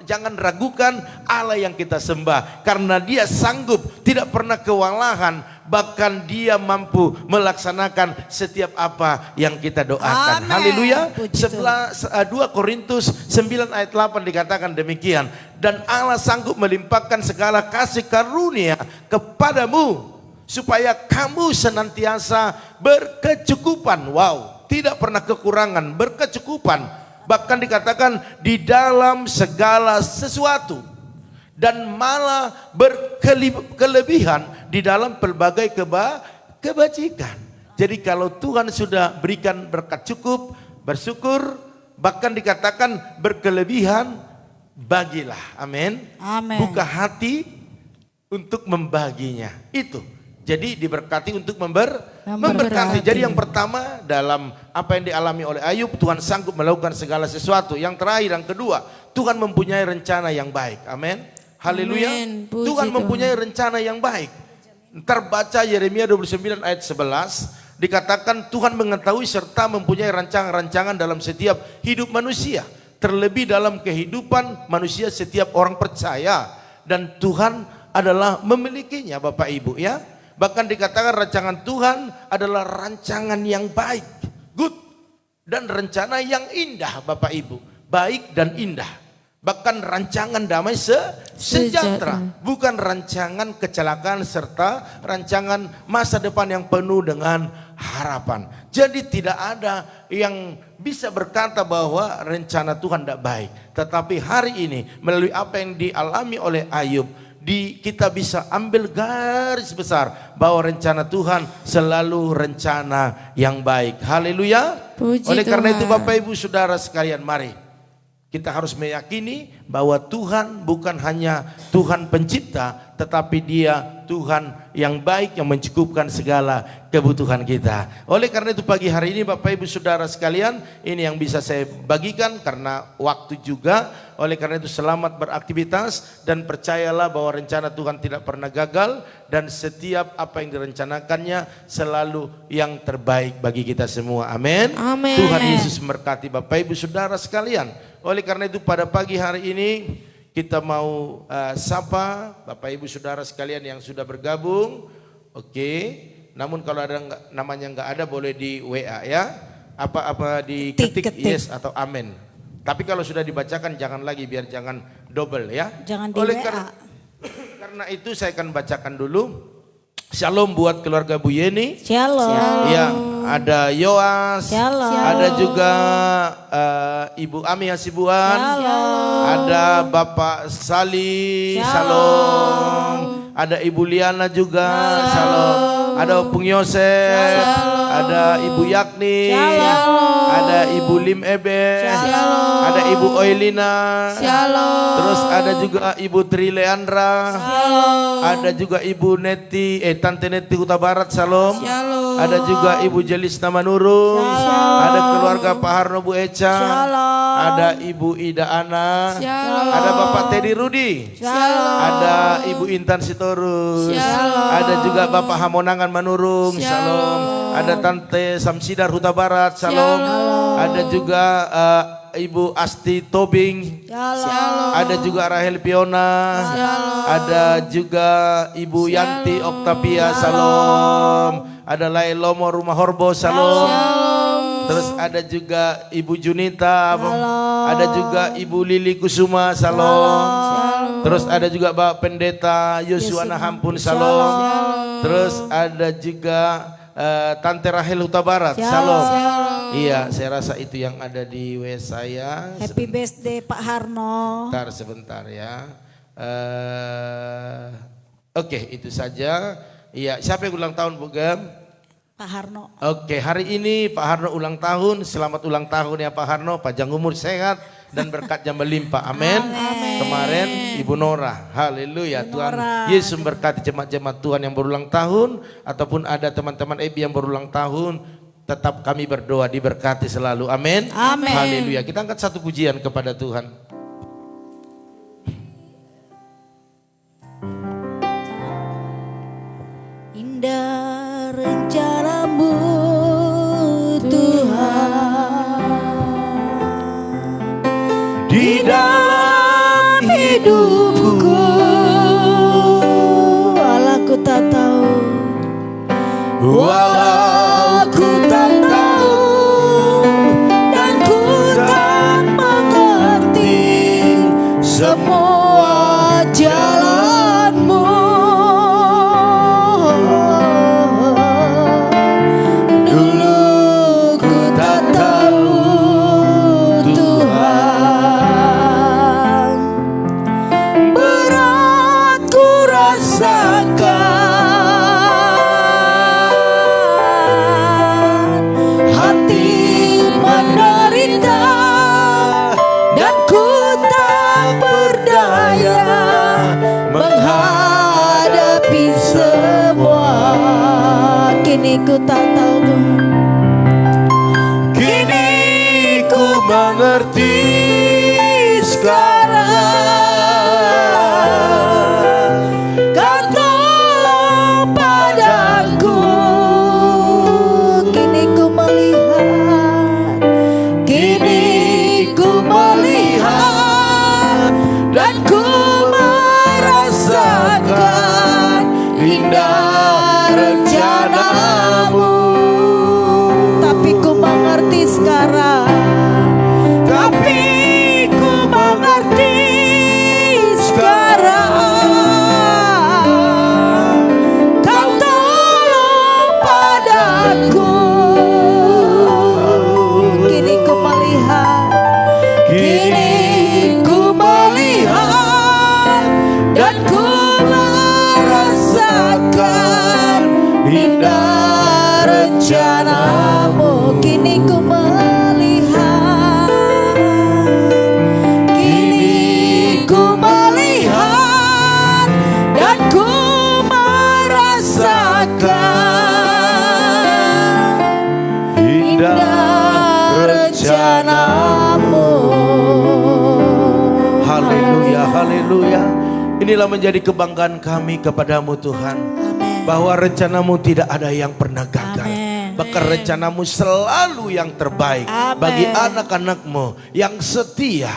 Jangan ragukan Allah yang kita sembah, karena dia sanggup, tidak pernah kewalahan, bahkan dia mampu melaksanakan setiap apa yang kita doakan. Haleluya. 2 Korintus 9 ayat 8 dikatakan demikian. Dan Allah sanggup melimpahkan segala kasih karunia kepadamu supaya kamu senantiasa berkecukupan. Wow, tidak pernah kekurangan, berkecukupan. Bahkan dikatakan di dalam segala sesuatu, dan malah berkelebihan di dalam pelbagai kebajikan. Jadi kalau Tuhan sudah berikan berkat cukup, bersyukur, bahkan dikatakan berkelebihan, bagilah. Amin. Buka hati untuk membaginya. Itu. Jadi diberkati untuk memberkati. Jadi yang pertama dalam apa yang dialami oleh Ayub, Tuhan sanggup melakukan segala sesuatu. Yang terakhir, yang kedua, Tuhan mempunyai rencana yang baik. Amin. Haleluya. Tuhan mempunyai rencana yang baik. Ntar baca Yeremia 29 ayat 11. Dikatakan Tuhan mengetahui serta mempunyai rancangan-rancangan dalam setiap hidup manusia. Terlebih dalam kehidupan manusia setiap orang percaya. Dan Tuhan adalah memilikinya Bapak Ibu ya. Bahkan dikatakan rancangan Tuhan adalah rancangan yang baik. Good. Dan rencana yang indah Bapak Ibu. Baik dan indah. Bahkan rancangan damai sejahtera. Bukan rancangan kecelakaan serta rancangan masa depan yang penuh dengan harapan. Jadi tidak ada yang bisa berkata bahwa rencana Tuhan tidak baik. Tetapi hari ini melalui apa yang dialami oleh Ayub, kita bisa ambil garis besar bahwa rencana Tuhan selalu rencana yang baik. Haleluya. Oleh karena itu Bapak Ibu Saudara sekalian, mari kita harus meyakini bahwa Tuhan bukan hanya Tuhan pencipta, tetapi Dia Tuhan yang baik yang mencukupkan segala kebutuhan kita. Oleh karena itu pagi hari ini Bapak Ibu Saudara sekalian, ini yang bisa saya bagikan karena waktu juga. Oleh karena itu selamat beraktivitas dan percayalah bahwa rencana Tuhan tidak pernah gagal dan setiap apa yang direncanakannya selalu yang terbaik bagi kita semua. Amin. Tuhan Yesus memberkati Bapak Ibu Saudara sekalian. Oleh karena itu pada pagi hari ini kita mau sapa Bapak Ibu Saudara sekalian yang sudah bergabung. Oke. Namun kalau ada namanya nggak ada boleh di WA ya. Apa diketik yes atau amin. Tapi kalau sudah dibacakan jangan lagi, biar jangan double ya. Jangan di WA. Karena itu saya akan bacakan dulu. Shalom buat keluarga Bu Yeni. Shalom. Ya, ada Yoas. Shalom. Ada juga Ibu Ami Hasibuan. Shalom. Ada Bapak Sali. Shalom. Ada Ibu Liana juga. Shalom. Ada Opung Yosef. ada Ibu Yakni, Shalom. ada Ibu Lim Ebe, Shalom. ada Ibu Oilina, Shalom. terus ada juga Ibu Tri Leandra, Shalom. ada juga Ibu Neti, Tante Neti Huta Barat, Shalom. Shalom. Ada juga Ibu Jelis Namanurung, Shalom. ada keluarga Pak Harno Bu Eca, Shalom. ada Ibu Ida Ana, Shalom. ada Bapak Teddy Rudi, Shalom. ada Ibu Intan Sitorus, Shalom. ada juga Bapak Hamonangan Manurung, Shalom. Ada Tante Samsidar Huta Barat, Shalom. Ada juga Ibu Asti Tobing, Shalom. ada juga Rahel Piona, ada juga Ibu Yanti Oktavia, Shalom. Ada Lailomo Rumah Horbo, Shalom. Terus ada juga Ibu Junita, ada juga Ibu Lili Kusuma, Shalom. Terus ada juga Bapak Pendeta Yosua Hampun, Shalom. Terus ada juga Tante Rahel Huta Barat, Shalom. Iya, saya rasa itu yang ada di WS saya. Happy birthday Pak Harno. Sebentar ya. Oke, itu saja. Iya, siapa yang ulang tahun Bu Gem? Pak Harno. Oke, hari ini Pak Harno ulang tahun. Selamat ulang tahun ya Pak Harno. Panjang umur, sehat dan berkatnya melimpah. Amin. Kemarin Ibu Nora. Haleluya. Tuhan Yesus memberkati jemaat-jemaat Tuhan yang berulang tahun ataupun ada teman-teman EBI yang berulang tahun. Tetap kami berdoa diberkati selalu. Amin. Amin. Haleluya. Kita angkat satu pujian kepada Tuhan. Indah rencanamu Tuhan di dalam hidupku, walau ku tak tahu, walau ku tak tahu dan ku tak mengerti semua jalanmu. Dulu ku tak tahu Tuhan, berat ku rasakan, hati menderita dan ku tak berdaya menghadapi semua. Kini ku tak tahu Tuhan, kini ku mengerti sekarang. Kau tolong padaku, kini ku melihat, kini ku melihat dan ku merasakan indah rencanamu. Tapi ku mengerti sekarang, tapi ku mengerti sekarang. Kau tolong padaku, kini ku melihat, kini ku melihat dan ku merasakan indah rencanamu. Kini ku melihat, kini ku melihat dan ku merasakan indah rencanamu. Haleluya, haleluya. Inilah menjadi kebanggaan kami kepadamu Tuhan. Amin. Bahwa rencanamu tidak ada yang pernah gagal. Amin. Bahkan rencanamu selalu yang terbaik. Amin. Bagi anak-anakmu yang setia,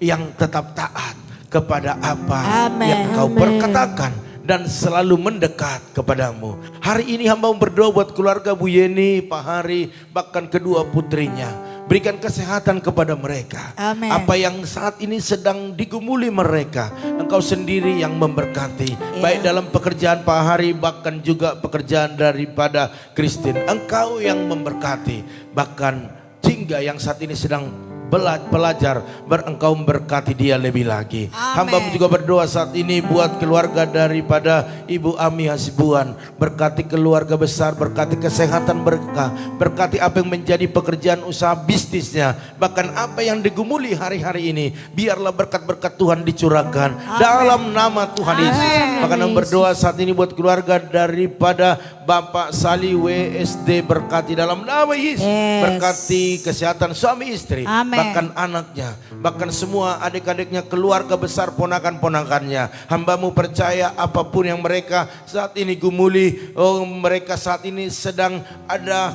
yang tetap taat kepada apa Amin. yang kau Amin. perkatakan. Dan selalu mendekat kepadamu. Hari ini hamba berdoa buat keluarga Bu Yeni, Pak Hari, bahkan kedua putrinya. Berikan kesehatan kepada mereka. Amin. Apa yang saat ini sedang digumuli mereka, Engkau sendiri yang memberkati. Baik dalam pekerjaan Pak Hari, bahkan juga pekerjaan daripada Christine. Engkau yang memberkati. Bahkan Jingga yang saat ini sedang pelajar, Engkau memberkati dia lebih lagi. Hamba juga berdoa saat ini buat keluarga daripada Ibu Ami Hasibuan. Berkati keluarga besar, berkati kesehatan berkah, berkati apa yang menjadi pekerjaan usaha bisnisnya, bahkan apa yang digumuli hari-hari ini, biarlah berkat-berkat Tuhan dicurahkan dalam nama Tuhan Yesus. Bahkan berdoa saat ini buat keluarga daripada Bapak Sali WSD, berkati dalam nama Yesus. Berkati kesehatan suami istri, bahkan anaknya, bahkan semua adik-adiknya, keluarga besar, ponakan-ponakannya. Hambamu percaya apapun yang mereka saat ini gumuli, mereka saat ini sedang ada,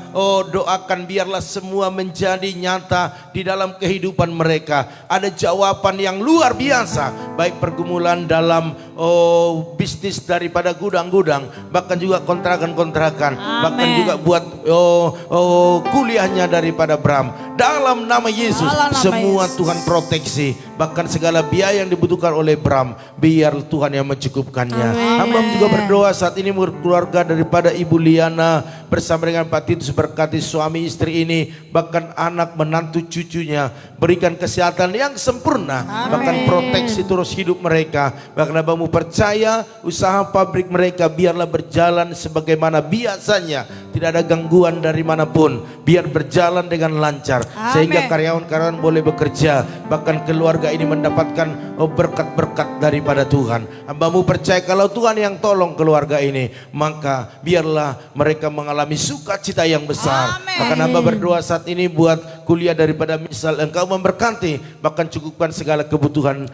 doakan biarlah semua menjadi nyata di dalam kehidupan mereka. Ada jawaban yang luar biasa, baik pergumulan dalam bisnis daripada gudang-gudang, bahkan juga kontrakan-kontrakan, bahkan juga buat kuliahnya daripada Bram. Dalam nama Yesus, semua Tuhan proteksi, bahkan segala biaya yang dibutuhkan oleh Bram, biar Tuhan yang mencukupkannya. Hamba juga berdoa saat ini keluarga daripada Ibu Liana bersama dengan Pak Titus, berkati suami istri ini, bahkan anak menantu cucunya, berikan kesehatan yang sempurna, bahkan proteksi terus hidup mereka. Bahkan Hambamu percaya usaha pabrik mereka biarlah berjalan sebagaimana biasanya, tidak ada gangguan dari manapun, biar berjalan dengan lancar, sehingga karyawan-karyawan boleh bekerja, bahkan keluarga ini mendapatkan berkat-berkat daripada Tuhan. Hambamu percaya kalau Tuhan yang tolong keluarga ini, maka biarlah mereka mengalami sukacita yang besar. Bahkan hamba berdoa saat ini buat kuliah daripada Misal, Engkau memberkati, bahkan cukupkan segala kebutuhan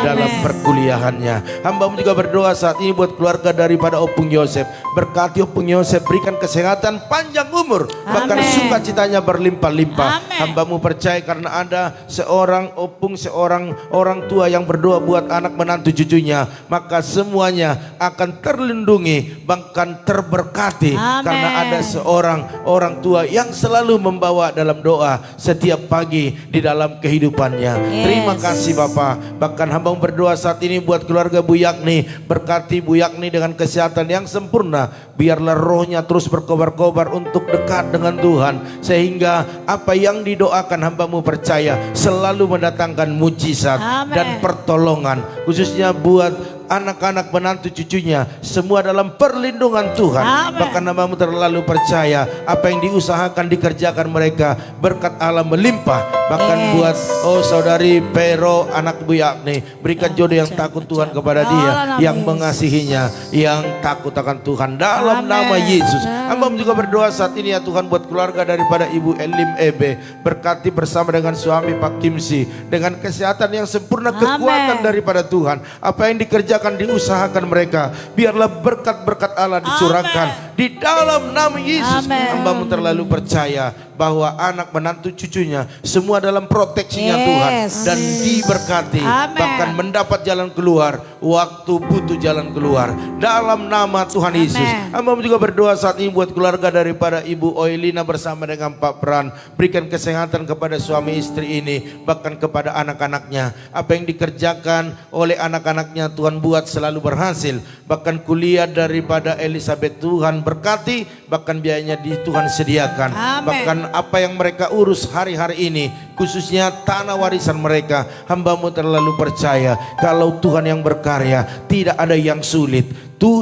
dalam perkuliahannya. Hambamu juga berdoa saat ini buat keluarga daripada Opung Yosef, berkati Opung Yosef, berikan kesehatan, panjang umur, bahkan sukacitanya berlimpah-limpah. Hambamu percaya karena ada seorang Opung, seorang orang tua yang berdoa buat anak menantu cucunya, maka semuanya akan terlindungi, bahkan terberkati. Karena ada seorang orang tua yang selalu membawa dalam doa setiap pagi di dalam kehidupannya. Terima kasih Bapak. Bahkan hamba berdoa saat ini buat keluarga Bu Yakni, berkati Bu Yakni dengan kesehatan yang sempurna, biarlah rohnya terus berkobar-kobar untuk dekat dengan Tuhan, sehingga apa yang didoakan hambamu percaya selalu mendatangkan mujizat dan pertolongan, khususnya buat anak-anak menantu cucunya, semua dalam perlindungan Tuhan. Bahkan hambamu terlalu percaya apa yang diusahakan dikerjakan mereka, berkat Allah melimpah. Bahkan buat saudari Pero, anak Bu Yakni, berikan jodoh yang takut Tuhan kepada dia, yang mengasihinya, yang takut akan Tuhan, dalam nama Yesus. Hambamu juga berdoa saat ini ya Tuhan buat keluarga daripada Ibu Elim Ebe, berkati bersama dengan suami Pak Kimsi dengan kesehatan yang sempurna, kekuatan daripada Tuhan. Apa yang dikerjakan, diusahakan mereka, biarlah berkat-berkat Allah dicurahkan di dalam nama Yesus. Hambamu terlalu percaya bahwa anak menantu cucunya semua dalam proteksinya Tuhan, dan diberkati, bahkan mendapat jalan keluar waktu butuh jalan keluar, dalam nama Tuhan Yesus. Hambamu juga berdoa saat ini buat keluarga daripada Ibu Oilina bersama dengan Pak Pran, berikan kesehatan kepada suami istri ini, bahkan kepada anak-anaknya. Apa yang dikerjakan oleh anak-anaknya Tuhan buat selalu berhasil, bahkan kuliah daripada Elizabeth Tuhan berkati, bahkan biayanya di Tuhan sediakan. Bahkan apa yang mereka urus hari-hari ini, khususnya tanah warisan mereka, hambamu terlalu percaya kalau Tuhan yang berkarya, tidak ada yang sulit,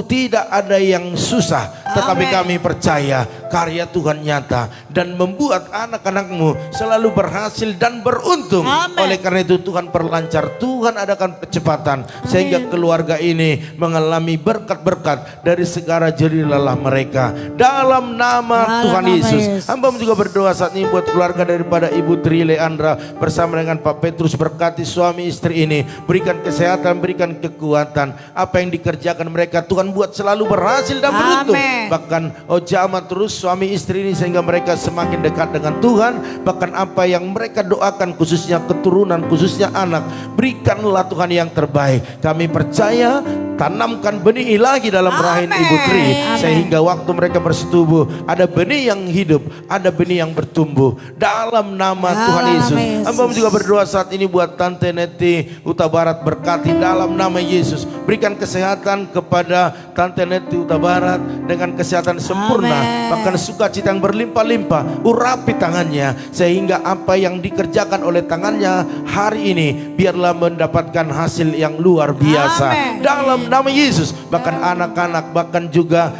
tidak ada yang susah. Tetapi kami percaya karya Tuhan nyata dan membuat anak-anakmu selalu berhasil dan beruntung. Oleh karena itu Tuhan perlancar, Tuhan adakan kecepatan, sehingga keluarga ini mengalami berkat-berkat dari segala jerih lelah mereka, dalam nama Tuhan Yesus. Hamba juga berdoa saat ini buat keluarga daripada Ibu Tri Leandra bersama dengan Pak Petrus, berkati suami istri ini, berikan kesehatan, berikan kekuatan. Apa yang dikerjakan mereka Tuhan buat selalu berhasil dan beruntung. Bahkan jamaah terus suami istri ini, sehingga mereka semakin dekat dengan Tuhan. Bahkan apa yang mereka doakan, khususnya keturunan, khususnya anak, berikanlah Tuhan yang terbaik. Kami percaya Tanamkan benih ilahi dalam rahim Ibu Tri, sehingga waktu mereka bersetubuh ada benih yang hidup, ada benih yang bertumbuh dalam nama Tuhan Yesus. Hamba juga berdoa saat ini buat Tante Neti Huta Barat, berkati dalam nama Yesus. Berikan kesehatan kepada Tante Neti Huta Barat dengan kesehatan sempurna, bahkan sukacita yang berlimpah-limpah. Urapi tangannya sehingga apa yang dikerjakan oleh tangannya hari ini biarlah mendapatkan hasil yang luar biasa dalam nama Yesus. Bahkan anak-anak, bahkan juga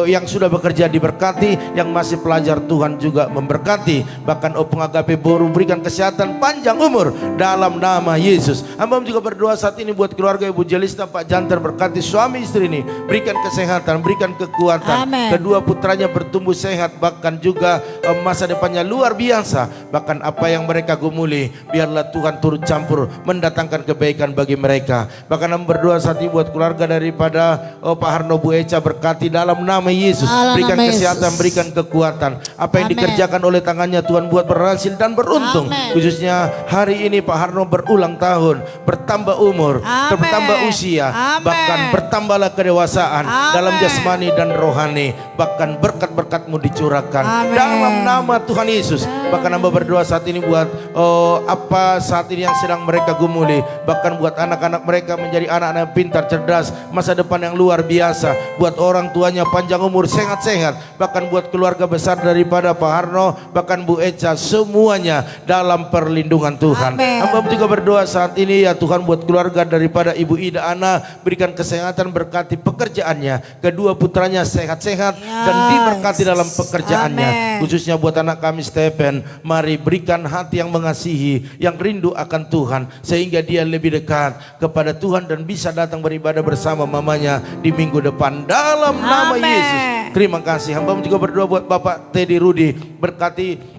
yang sudah bekerja diberkati, yang masih pelajar Tuhan juga memberkati. Bahkan Opung Agape Boru berikan kesehatan panjang umur dalam nama Yesus. Hamba juga berdoa saat ini buat keluarga Ibu Jelista, Pak Jantan, berkati suami istri ini, berikan kesehatan, berikan kekuatan. Kedua putranya bertumbuh sehat, bahkan juga masa depannya luar biasa. Bahkan apa yang mereka gumuli biarlah Tuhan turut campur mendatangkan kebaikan bagi mereka. Bahkan hamba berdoa saat ini buat keluarga daripada Pak Harno Bu Eca, berkati dalam nama Yesus. Berikan kesehatan, berikan kekuatan. Apa yang dikerjakan oleh tangannya Tuhan buat berhasil dan beruntung. Khususnya hari ini Pak Harno berulang tahun, bertambah umur, bertambah usia, bahkan bertambahlah kedewasaan dalam jasmani dan rohani. Bahkan berkat-berkat-Mu dicurahkan dalam nama Tuhan Yesus. Bahkan hamba berdoa saat ini buat apa saat ini yang sedang mereka gumuli, bahkan buat anak-anak mereka menjadi anak-anak yang pintar, cerdas, masa depan yang luar biasa. Buat orang tuanya panjang umur, sehat-sehat. Bahkan buat keluarga besar daripada Pak Harno, bahkan Bu Eca, semuanya dalam perlindungan Tuhan. Hamba juga berdoa saat ini ya Tuhan buat keluarga daripada Ibu Ida Ana, berikan kesehatan, berkati pekerjaannya. Kedua putranya sehat-sehat dan diberkati dalam pekerjaannya. Khususnya buat anak kami Stephen, mari berikan hati yang mengasihi, yang rindu akan Tuhan, sehingga dia lebih dekat kepada Tuhan dan bisa datang beribadah bersama mamanya di minggu depan dalam nama Yesus. Terima kasih. Hamba juga berdoa buat Bapak Teddy Rudi, berkati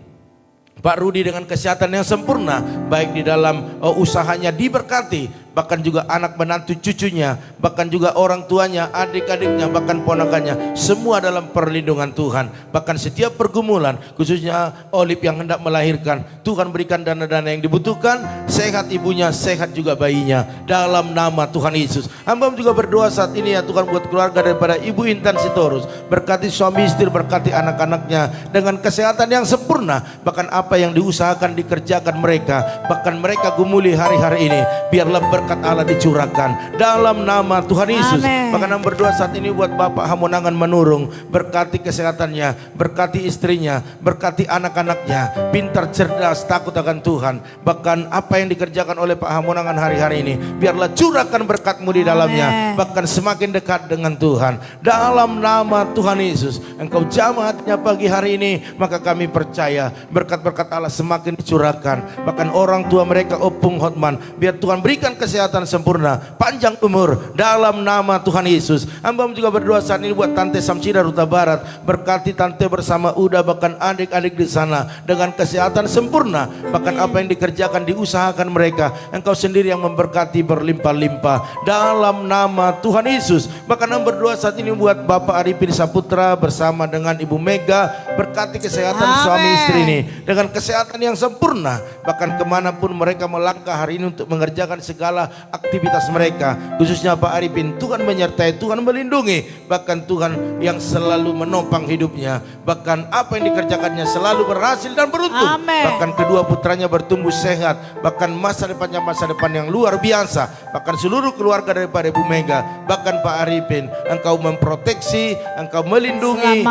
Pak Rudi dengan kesehatan yang sempurna, baik di dalam usahanya diberkati, bahkan juga anak menantu cucunya, bahkan juga orang tuanya, adik-adiknya, bahkan ponakannya, semua dalam perlindungan Tuhan. Bahkan setiap pergumulan, khususnya Olip yang hendak melahirkan, Tuhan berikan dana-dana yang dibutuhkan, sehat ibunya, sehat juga bayinya dalam nama Tuhan Yesus. Hamba juga berdoa saat ini ya Tuhan buat keluarga daripada Ibu Intan Sitorus, berkati suami istri, berkati anak-anaknya dengan kesehatan yang sempurna. Bahkan apa yang diusahakan dikerjakan mereka, bahkan mereka gumuli hari-hari ini, biarlah berkat Allah dicurahkan dalam nama Tuhan Yesus. Bahkan hamba berdoa saat ini buat Bapak Hamonangan Menurung, berkati kesehatannya, berkati istrinya, berkati anak-anaknya, pintar, cerdas, takut akan Tuhan. Bahkan apa yang dikerjakan oleh Pak Hamonangan hari-hari ini, biarlah curahkan berkat-Mu di dalamnya, bahkan semakin dekat dengan Tuhan dalam nama Tuhan Yesus. Engkau jamah hatinya pagi hari ini, maka kami percaya berkat-berkat Allah semakin dicurahkan. Bahkan orang tua mereka Opung Hotman, biar Tuhan berikan kesehatan sempurna, panjang umur dalam nama Tuhan Yesus. Hamba juga berdoa saat ini buat Tante Samsida Huta Barat, berkati Tante bersama Uda, bahkan adik-adik di sana dengan kesehatan sempurna. Bahkan apa yang dikerjakan, diusahakan mereka, Engkau sendiri yang memberkati berlimpah-limpah dalam nama Tuhan Yesus. Bahkan hamba berdoa saat ini buat Bapak Arifin Saputra bersama dengan Ibu Mega, berkati kesehatan suami istri ini dengan kesehatan yang sempurna. Bahkan kemanapun mereka melangkah hari ini untuk mengerjakan segala aktivitas mereka, khususnya Pak Arifin, Tuhan menyertai, Tuhan melindungi, bahkan Tuhan yang selalu menopang hidupnya. Bahkan apa yang dikerjakannya selalu berhasil dan beruntung. Bahkan kedua putranya bertumbuh sehat, bahkan masa depannya masa depan yang luar biasa. Bahkan seluruh keluarga daripada Ibu Mega, bahkan Pak Arifin, Engkau memproteksi, Engkau melindungi,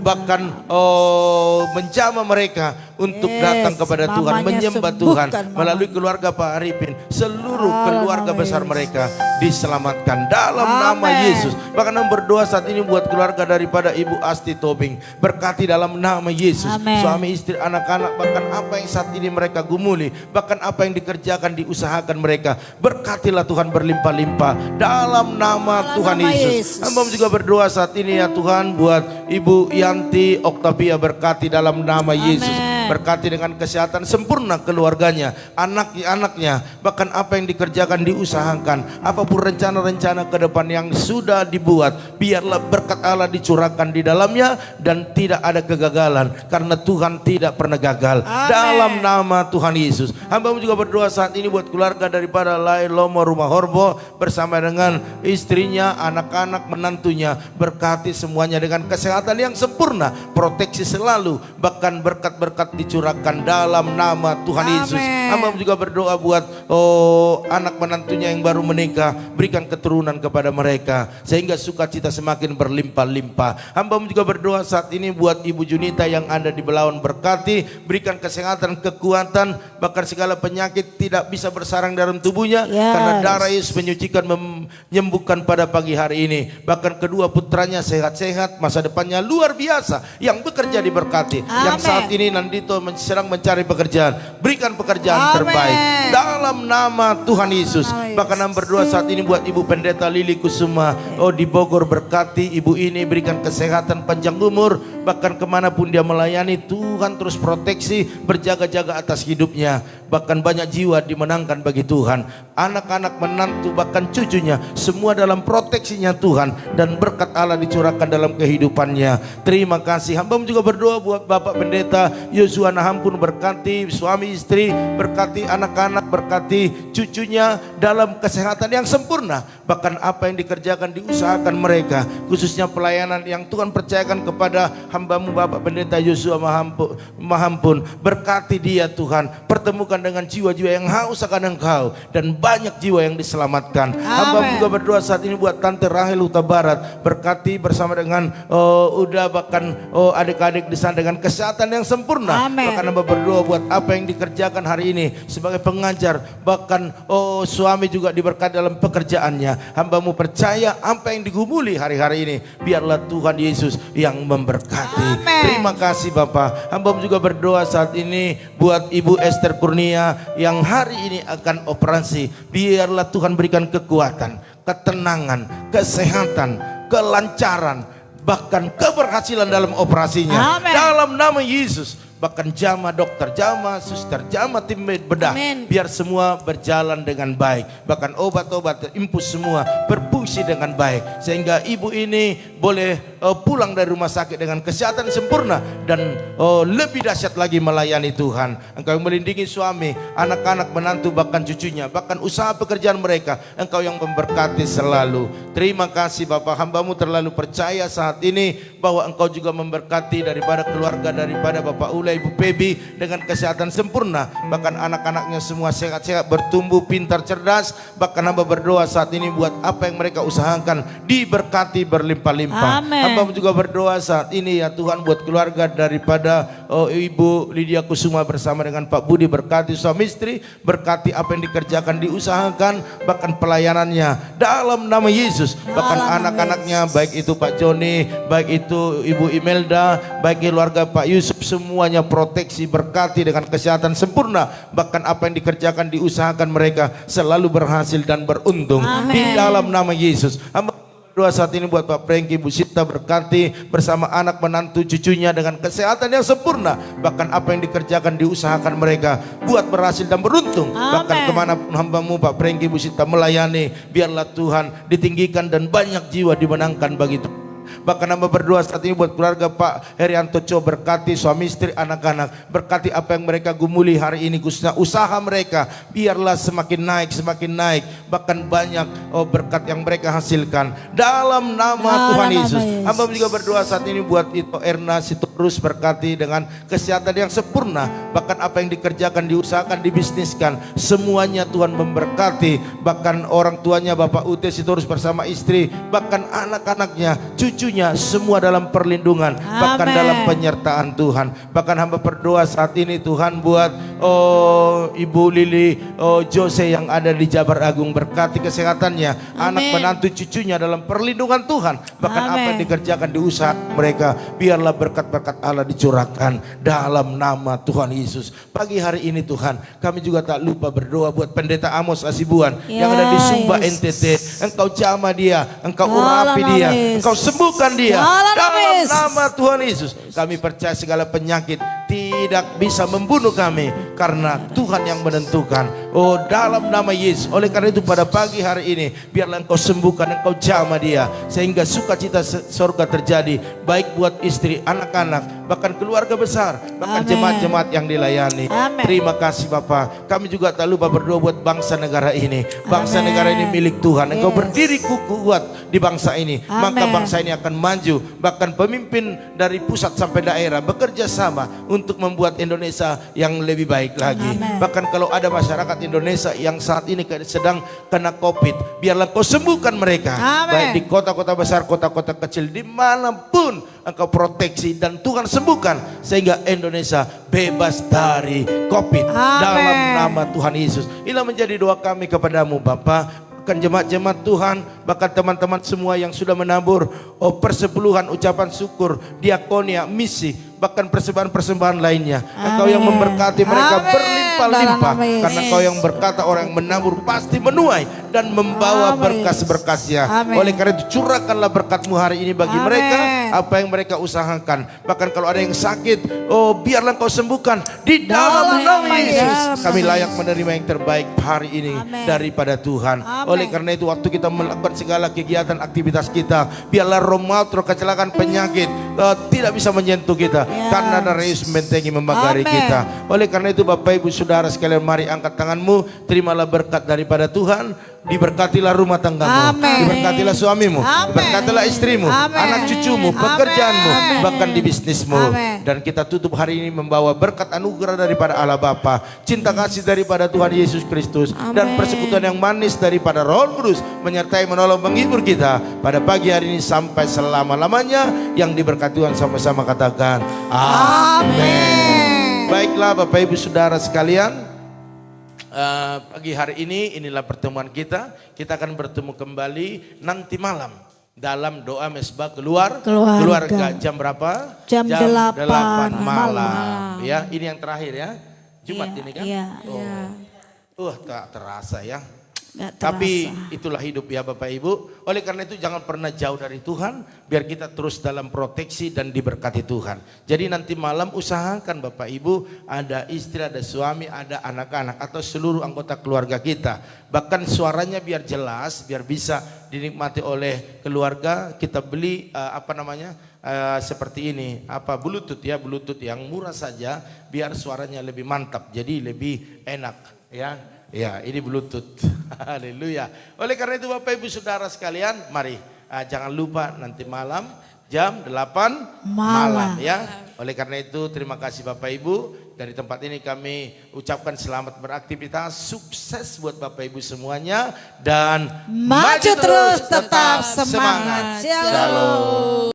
bahkan menjamah mereka untuk datang kepada Tuhan, menyembah Tuhan melalui keluarga Pak Arifin. Seluruh keluarga besar mereka diselamatkan dalam nama Yesus. Bahkan berdoa saat ini buat keluarga daripada Ibu Asti Tobing, berkati dalam nama Yesus. Suami istri, anak-anak, bahkan apa yang saat ini mereka gumuli, bahkan apa yang dikerjakan, diusahakan mereka, berkatilah Tuhan berlimpah-limpah dalam nama Tuhan Yesus. Hamba juga berdoa saat ini ya Tuhan buat Ibu Yanti Oktavia, berkati dalam nama Yesus. Berkati dengan kesehatan sempurna keluarganya, anaknya, bahkan apa yang dikerjakan, diusahakan, apapun rencana-rencana ke depan yang sudah dibuat, biarlah berkat Allah dicurahkan di dalamnya dan tidak ada kegagalan, karena Tuhan tidak pernah gagal. Dalam nama Tuhan Yesus, hamba juga berdoa saat ini buat keluarga daripada Lai Lomo Rumah Horbo bersama dengan istrinya, anak-anak, menantunya. Berkati semuanya dengan kesehatan yang sempurna, proteksi selalu, bahkan berkat-berkat dicurahkan dalam nama Tuhan Yesus. Hamba juga berdoa buat anak menantunya yang baru menikah, berikan keturunan kepada mereka sehingga sukacita semakin berlimpah-limpah. Hamba juga berdoa saat ini buat Ibu Junita yang ada di Belawan, berkati, berikan kesehatan, kekuatan, bahkan segala penyakit tidak bisa bersarang dalam tubuhnya, karena darah Yesus menyucikan, menyembuhkan pada pagi hari ini. Bahkan kedua putranya sehat-sehat, masa depannya luar biasa, yang bekerja diberkati. Yang saat ini Nandito sedang mencari pekerjaan, berikan pekerjaan terbaik dalam nama Tuhan Yesus. Bahkan hamba berdoa saat ini buat Ibu Pendeta Lili Kusuma di Bogor, berkati ibu ini, berikan kesehatan, panjang umur, bahkan kemanapun dia melayani, Tuhan terus proteksi, berjaga-jaga atas hidupnya. Bahkan banyak jiwa dimenangkan bagi Tuhan, anak-anak, menantu, bahkan cucunya, semua dalam proteksinya Tuhan, dan berkat Allah dicurahkan dalam kehidupannya. Terima kasih. Hamba juga berdoa buat Bapak Pendeta Yosua Nahampun, berkati suami istri, berkati anak-anak, berkati cucunya dalam kesehatan yang sempurna. Bahkan apa yang dikerjakan, diusahakan mereka, khususnya pelayanan yang Tuhan percayakan kepada hambamu Bapak Pendeta Yosua Mahampun, berkati dia Tuhan, pertemukan dengan jiwa-jiwa yang haus akan Engkau, dan banyak jiwa yang diselamatkan. Hamba juga berdoa saat ini buat Tante Rahel Huta Barat, berkati bersama dengan bahkan adik-adik di sana dengan kesehatan yang sempurna. Bahkan hamba berdoa buat apa yang dikerjakan hari ini sebagai pengajar, bahkan suami juga diberkati dalam pekerjaannya. Hambamu percaya apa yang digumuli hari-hari ini, biarlah Tuhan Yesus yang memberkati. Terima kasih Bapak. Hamba juga berdoa saat ini buat Ibu Esther Kurnia yang hari ini akan operasi, biarlah Tuhan berikan kekuatan, ketenangan, kesehatan, kelancaran, bahkan keberhasilan dalam operasinya. Dalam nama Yesus. Bahkan jama dokter, jama suster, jama tim bedah, biar semua berjalan dengan baik. Bahkan obat-obat, infus semua berfungsi dengan baik, sehingga ibu ini boleh pulang dari rumah sakit dengan kesehatan sempurna, dan lebih dahsyat lagi melayani Tuhan. Engkau yang melindungi suami, anak-anak, menantu, bahkan cucunya, bahkan usaha pekerjaan mereka, Engkau yang memberkati selalu. Terima kasih Bapak. Hambamu terlalu percaya saat ini bahwa Engkau juga memberkati daripada keluarga, daripada Bapak Ula, Ibu Pebi dengan kesehatan sempurna, bahkan anak-anaknya semua sehat-sehat, bertumbuh pintar, cerdas. Bahkan hamba berdoa saat ini buat apa yang mereka usahakan diberkati berlimpah-limpah. Hamba juga berdoa saat ini ya Tuhan buat keluarga daripada Ibu Lydia Kusuma bersama dengan Pak Budi, berkati suami istri, berkati apa yang dikerjakan, diusahakan, bahkan pelayanannya dalam nama Yesus. Bahkan anak-anaknya, baik itu Pak Joni, baik itu Ibu Imelda, baik keluarga Pak Yusuf, semuanya proteksi, berkati dengan kesehatan sempurna. Bahkan apa yang dikerjakan, diusahakan mereka selalu berhasil dan beruntung. Di dalam nama Yesus. Doa saat ini buat Pak Prengki, Bu Sita, berkati bersama anak, menantu, cucunya dengan kesehatan yang sempurna. Bahkan apa yang dikerjakan, diusahakan mereka buat berhasil dan beruntung. Bahkan kemanapun hambamu Pak Prengki, Bu Sita melayani, biarlah Tuhan ditinggikan dan banyak jiwa dimenangkan bagi Tuhan. Bahkan hamba berdoa saat ini buat keluarga Pak Herianto Cho, berkati suami istri, anak-anak, berkati apa yang mereka gumuli hari ini, khususnya usaha mereka, biarlah semakin naik, bahkan banyak berkat yang mereka hasilkan dalam nama Tuhan Yesus. Hamba juga berdoa saat ini buat Ito Erna Sitorus, berkati dengan kesehatan yang sempurna, bahkan apa yang dikerjakan, diusahakan, dibisniskan, semuanya Tuhan memberkati. Bahkan orang tuanya Bapak Ute Sitorus bersama istri, bahkan anak-anaknya, cucunya, semua dalam perlindungan, bahkan dalam penyertaan Tuhan. Bahkan hamba berdoa saat ini Tuhan buat Ibu Lili Jose yang ada di Jabar Agung, berkati kesehatannya, anak, menantu, cucunya dalam perlindungan Tuhan. Bahkan apa yang dikerjakan, diusaha mereka, biarlah berkat-berkat Allah dicurahkan dalam nama Tuhan Yesus. Pagi hari ini Tuhan, kami juga tak lupa berdoa buat Pendeta Amos Asibuan yang ada di Sumba NTT. Engkau jamah dia, Engkau urapi dia, Engkau sembuhkan dia dalam nama Tuhan Yesus. Kami percaya segala penyakit tidak bisa membunuh kami karena Tuhan yang menentukan. Oh, dalam nama Yesus. Oleh karena itu pada pagi hari ini biarlah Engkau sembuhkan, Engkau jamah dia sehingga sukacita surga terjadi baik buat istri, anak-anak, bahkan keluarga besar, bahkan jemaat-jemaat yang dilayani. Terima kasih Bapak. Kami juga tak lupa berdoa buat bangsa negara ini. Bangsa negara ini milik Tuhan. Engkau berdiri kuat di bangsa ini, maka bangsa ini akan maju. Bahkan pemimpin dari pusat sampai daerah bekerja sama untuk membuat Indonesia yang lebih baik lagi. Bahkan kalau ada masyarakat Indonesia yang saat ini sedang kena COVID, biarlah Kau sembuhkan mereka. Baik di kota-kota besar, kota-kota kecil, dimanapun Engkau proteksi dan Tuhan sembuhkan sehingga Indonesia bebas dari COVID. Dalam nama Tuhan Yesus. Inilah menjadi doa kami kepadamu Bapa. Bahkan jemaat-jemaat Tuhan, bahkan teman-teman semua yang sudah menabur persepuluhan, ucapan syukur, diakonia, misi, bahkan persembahan-persembahan lainnya. Engkau yang memberkati mereka berlimpah-limpah, karena Engkau yang berkata orang yang menabur pasti menuai dan membawa berkas-berkasnya. Oleh karena itu curahkanlah berkat-Mu hari ini bagi mereka, apa yang mereka usahakan. Bahkan kalau ada yang sakit, oh biarlah Engkau sembuhkan di dalam nama Yesus. Kami layak menerima yang terbaik hari ini daripada Tuhan. Oleh karena itu waktu kita melakukan segala kegiatan aktivitas kita, biarlah roh maut, roh kecelakaan, penyakit tidak bisa menyentuh kita, karena darah Yesus membentengi membagari kita. Oleh karena itu Bapak Ibu Saudara sekalian, mari angkat tanganmu, terimalah berkat daripada Tuhan. Diberkatilah rumah tanggamu, diberkatilah suamimu, diberkatilah istrimu, anak cucumu, pekerjaanmu, bahkan di bisnismu. Dan kita tutup hari ini membawa berkat anugerah daripada Allah Bapa, cinta kasih daripada Tuhan Yesus Kristus, dan persekutuan yang manis daripada Roh Kudus menyertai, menolong, menghibur kita pada pagi hari ini sampai selama-lamanya. Yang diberkati Tuhan sama-sama katakan amin. Baiklah Bapak Ibu Saudara sekalian, pagi hari ini inilah pertemuan kita. Kita akan bertemu kembali nanti malam dalam doa mesbah keluarga. Jam berapa? Jam 8 malam. Ya, ini yang terakhir ya. Jumat ini kan? Tak terasa ya. Tapi itulah hidup ya Bapak Ibu. Oleh karena itu jangan pernah jauh dari Tuhan, biar kita terus dalam proteksi dan diberkati Tuhan. Jadi nanti malam usahakan Bapak Ibu ada istri, ada suami, ada anak-anak atau seluruh anggota keluarga kita. Bahkan suaranya biar jelas, biar bisa dinikmati oleh keluarga. Kita beli seperti ini, Bluetooth ya, Bluetooth yang murah saja biar suaranya lebih mantap, jadi lebih enak ya. Ya, ini Bluetooth. Haleluya. Oleh karena itu Bapak Ibu Saudara sekalian, mari jangan lupa nanti malam jam 8 malam ya. Oleh karena itu terima kasih Bapak Ibu. Dari tempat ini kami ucapkan selamat beraktivitas, sukses buat Bapak Ibu semuanya, dan maju terus, tetap semangat. Shalom.